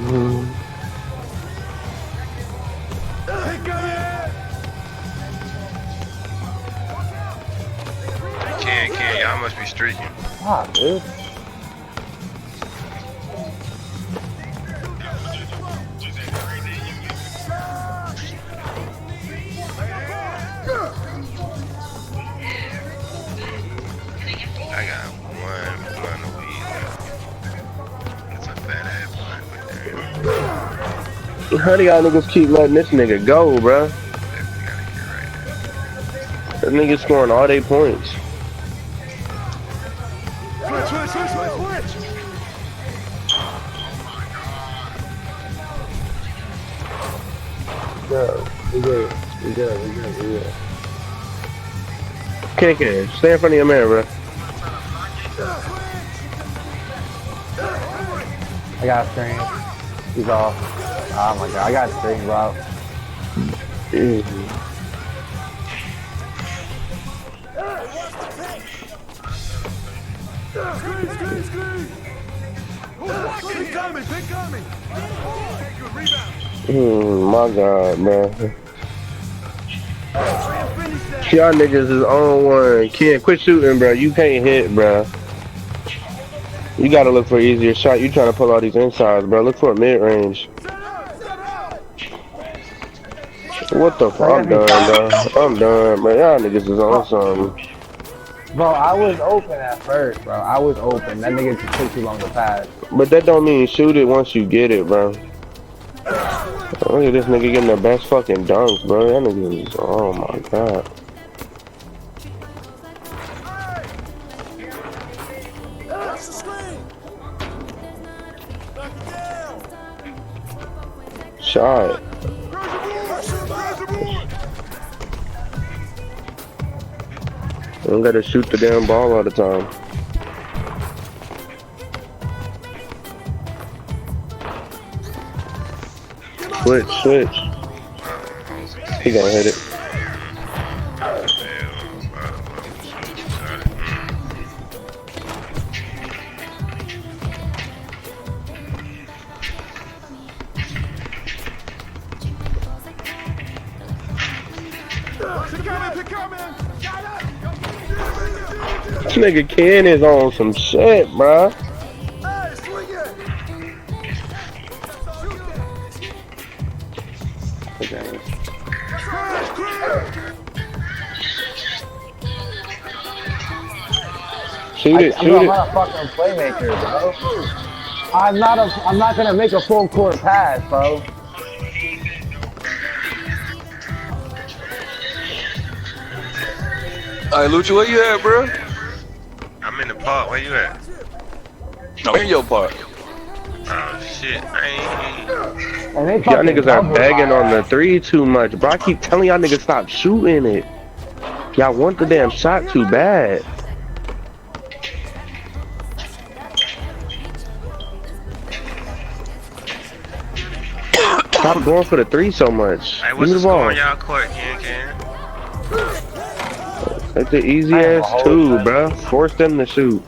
Ken, y'all must be streaking. Ah, dude. one blunt of weed left. It's a fat ass blunt, but How do y'all niggas keep letting this nigga go, bruh? That nigga scoring all they points. Switch. We good. KK, stay in front of your man, bro. I got a screen. He's off. Oh my god, I got a screen, bro. Screen. Big coming. Good rebound. My god, man. Y'all niggas is on one. Ken, quit shooting, bro. You can't hit, bro. You gotta look for an easier shot. You trying to pull all these insides, bro. Look for a mid-range. What the fuck? I'm done, bro. I'm done, bro. Y'all niggas is on something. Bro, I was open at first, bro. I was open. That nigga just took too long to pass. But that don't mean shoot it once you get it, bro. Look at this nigga getting the best fucking dunks, bro. That nigga is, oh my god. Shot. You don't gotta shoot the damn ball all the time. Switch. He gonna hit it. This nigga Ken is on some shit, bruh. Shoot it. I'm not a fucking playmaker, bro. I'm not gonna make a full court pass, bro. Alright, Lucha, where you at, bro? I'm in the park. Where you at? I'm in your park. Oh shit, I ain't. Y'all niggas are begging on the three too much, bro. I keep telling y'all niggas stop shooting it. Y'all want the damn shot too bad. Stop going for the three so much. Hey, what's the score on y'all court, Ken? That's the easy ass two, bro. Force them to shoot.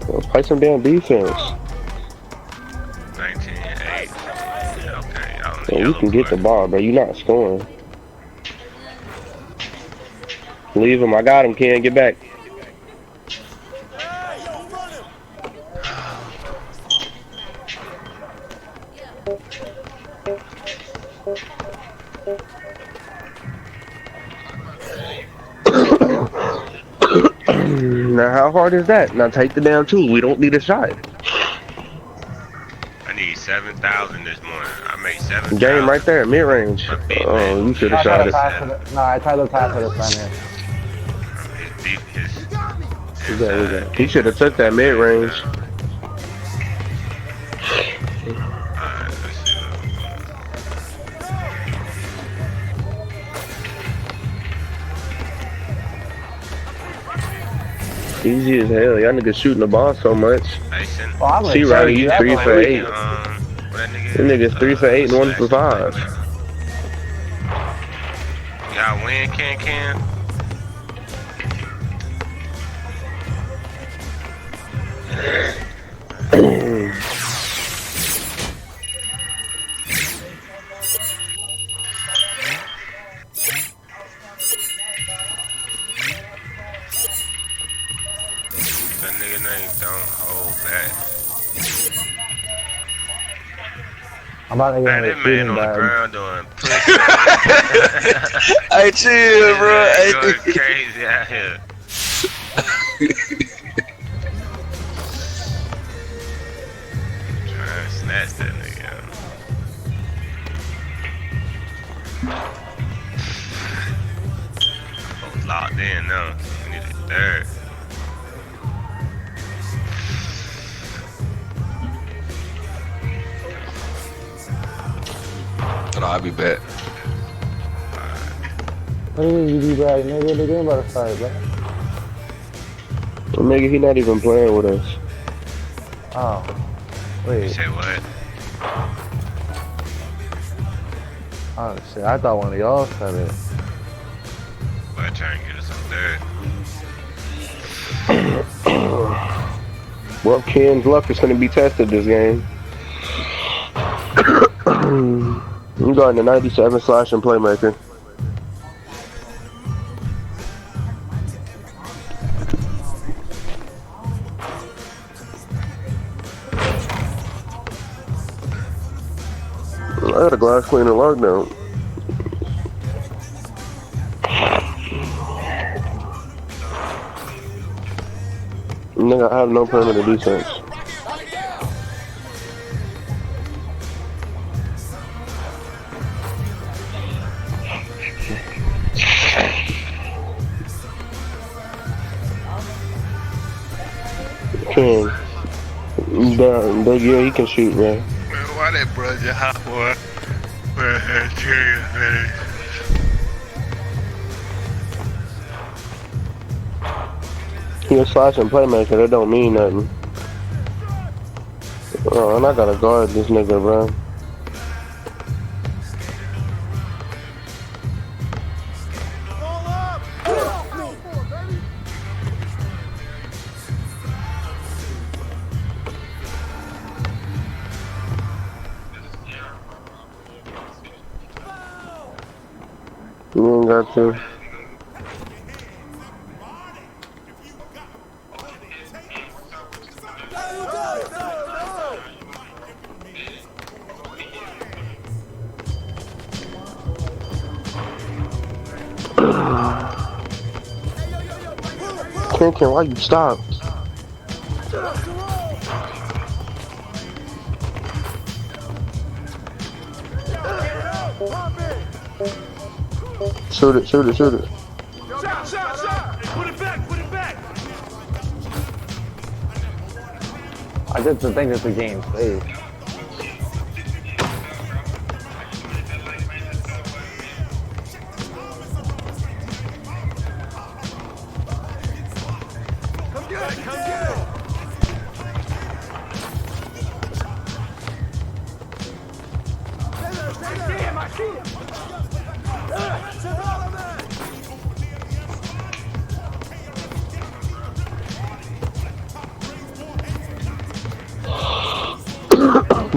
Let's play some damn defense. 19-8. Yeah, okay. Yeah, you can get the ball, bro. You not scoring. Leave him. I got him, Ken. Get back. Now, how hard is that? Now, take the damn two. We don't need a shot. I need 7,000 this morning. I made 7,000. Game right there, mid-range. Oh, you should have shot it. No, I tried to pass to the center. He should have took that mid-range. Easy as hell. Y'all niggas shooting the ball so much. See, Ronnie, you 3 for 8. This nigga's 3 for 8 and 1 for 5. Y'all win, Ken? That nigga name don't hold back. I'm about to get Man, a that man shooting on the bag. ground doing pussy. Hey, chill, bro. That Hey, nigga going crazy out here. Trying to snatch that nigga out. Oh, locked in now. We need a third. But I'll be back. What do you mean you be back, nigga? The game about to start, bro. Well, nigga, he not even playing with us. Oh. Wait. You say what? Oh shit, I thought one of y'all said it. But trying to get us a third. Well, Ken's luck is going to be tested this game. I'm going to 97 slashing playmaker. I had a glass cleaner lockdown. Nigga, I have no perimeter defense. King. Yeah, he can shoot, man. Man, why that brother hot boy? He a slashing playmaker, that don't mean nothing. Oh, and I gotta guard this nigga, bro. You ain't got to. Ken, why you stop? Shoot it, shoot it, shoot it. Shot. Put it back. I just think it's a game safe.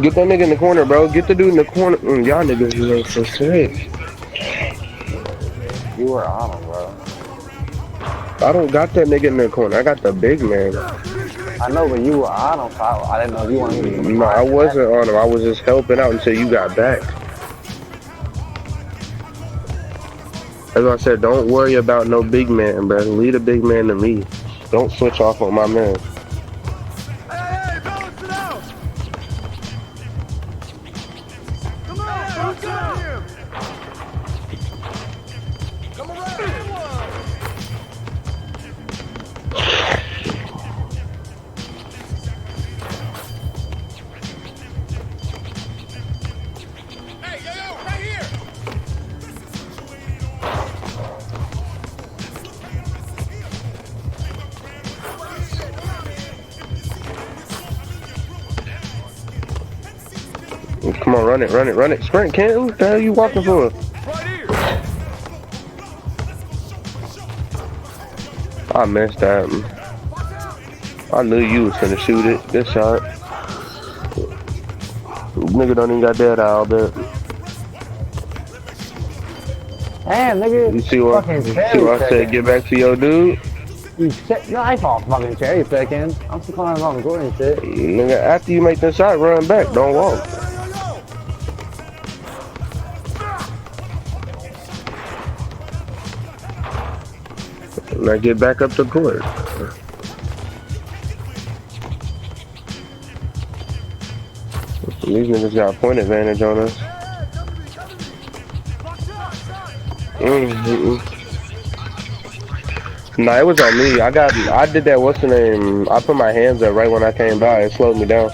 Get that nigga in the corner, bro. Get the dude in the corner. Y'all niggas look so sick. You were on him, bro. I don't got that nigga in the corner. I got the big man. I know, but you were on him, so I didn't know if you wanted me to. No, I wasn't on him. I was just helping out until you got back. As I said, don't worry about no big man, bro. Leave a big man to me. Don't switch off on my man. Come on, run it. Sprint, Ken. What the hell you walking for? I missed that. I knew you was gonna shoot it. Good shot. Nigga don't even got that out, but. Damn, nigga. You see what I said? Get back to your dude. No, I ain't fucking cherry picking. I'm still calling on Gordon and shit. Nigga, after you make that shot, run back. Don't walk. Now get back up the court. These niggas got point advantage on us. Nah, it was on me. I did that, what's the name? I put my hands up right when I came by. It slowed me down.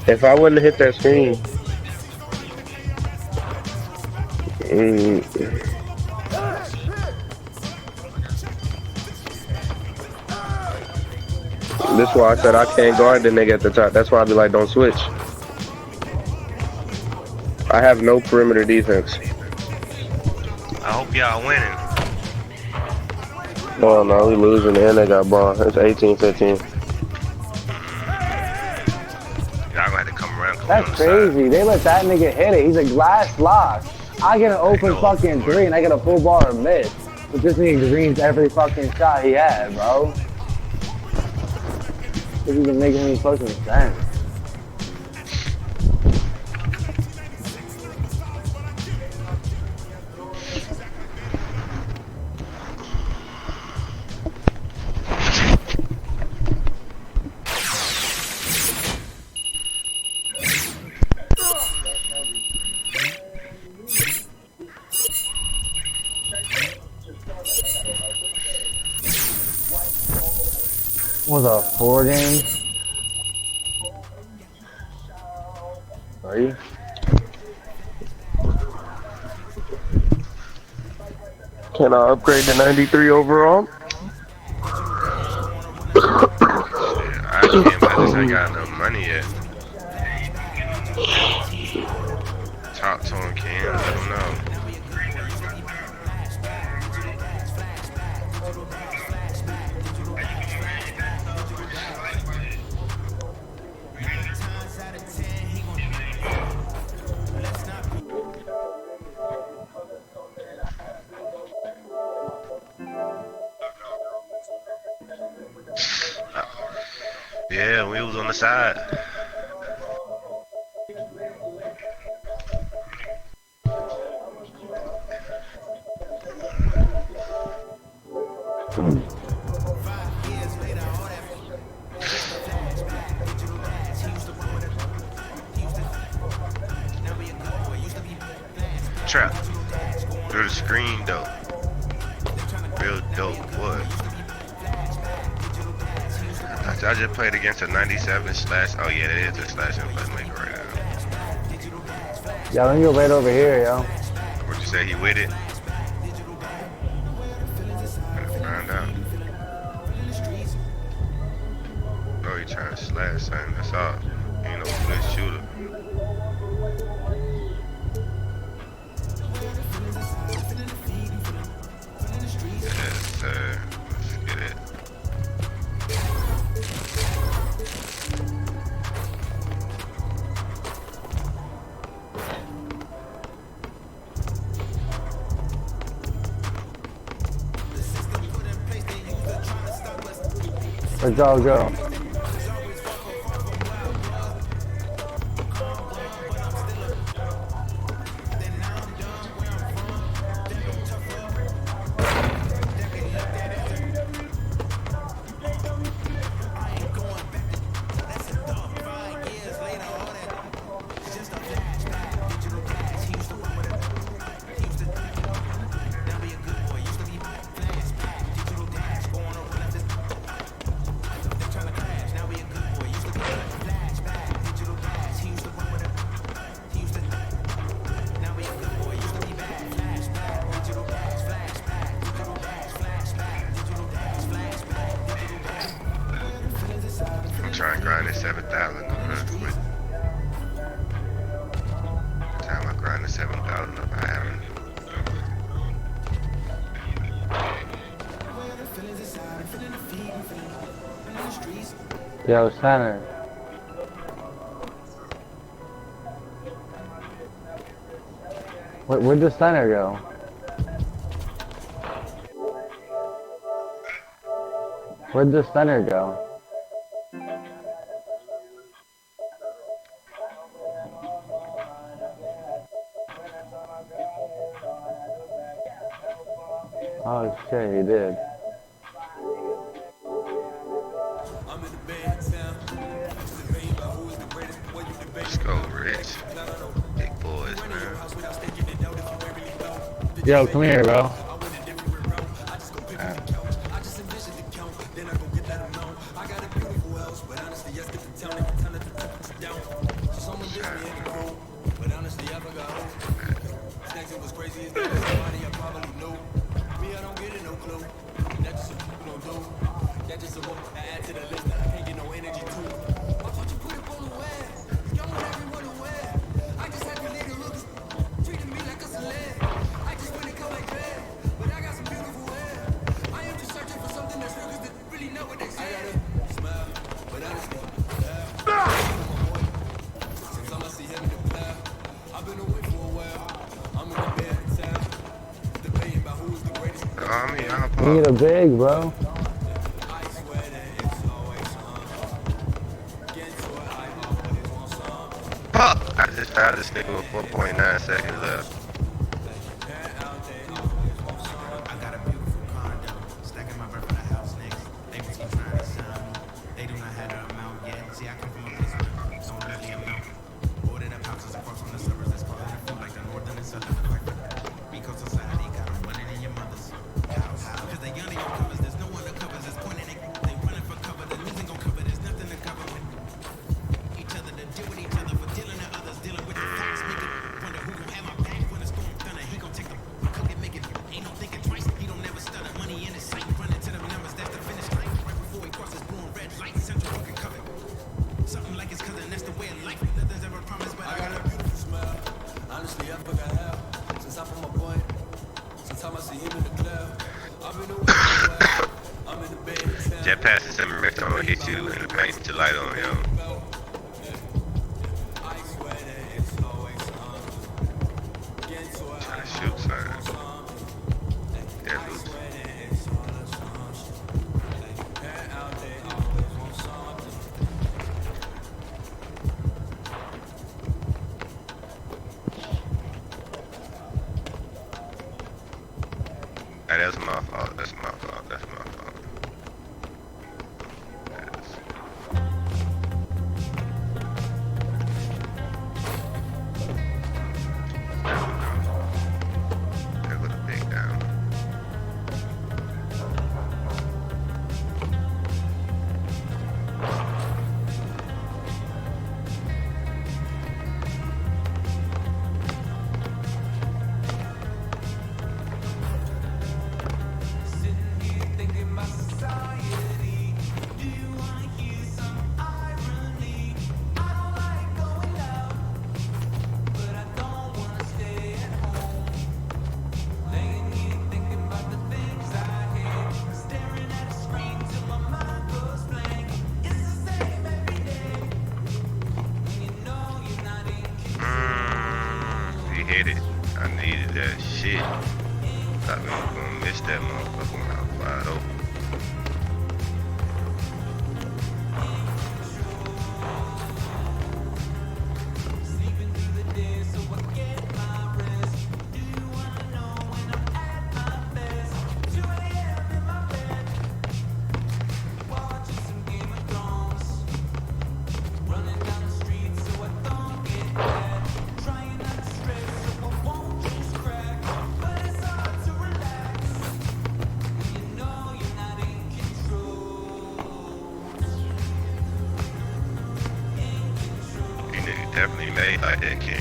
If I wouldn't have hit that screen. This is why I said I can't guard the nigga at the top. That's why I be like, don't switch. I have no perimeter defense. I hope y'all winning. Oh no, we losing and they got ball. It's 18-15. Y'all gonna have to come around. That's crazy. They let that nigga hit it. He's a glass lock. I get an open fucking three and I get a full bar or miss. But this nigga greens every fucking shot he had, bro. This isn't making any fucking sense. Was a 4 game? 3? Can I upgrade to 93 overall? I can't, but I just ain't got enough money yet. Talk to him, Cam. Let him know. Yeah, we was on the side. Trap. Through the screen though. Real dope, what? I just played against a 97 slash. Oh yeah, that is a slash and playmaker right now. Yeah, let me go right over here, yo. What'd you say? He with it? Gotta find out. Oh, he trying to slash something. That's all. He ain't no good shooter. Yes, sir. Let's get it. Let's all go. Try and grind this 7,000 real quick. Time I grind the 7,000 up, I haven't. Yo, center. Where'd the center go? Where'd the center go? Oh shit, he did. I'm in the band town. Go Rich. Big boys, man. Yo, come here, bro. We need a big, bro. Fuck! I just found this nigga with 4.9 seconds left. Jet pass is semi I'm gonna hit you in the paint with your light on, yo. Trying to shoot something. They're loose. Hey, that's my fault. That's my fault. That's my fault. There go the big down. Hit it. I needed that shit. Thought we was gonna miss that motherfucker when I was wide open. Definitely made like that, Ken.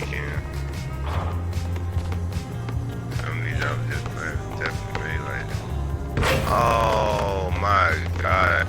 Some of these I was just playing, definitely made like that. Oh my god.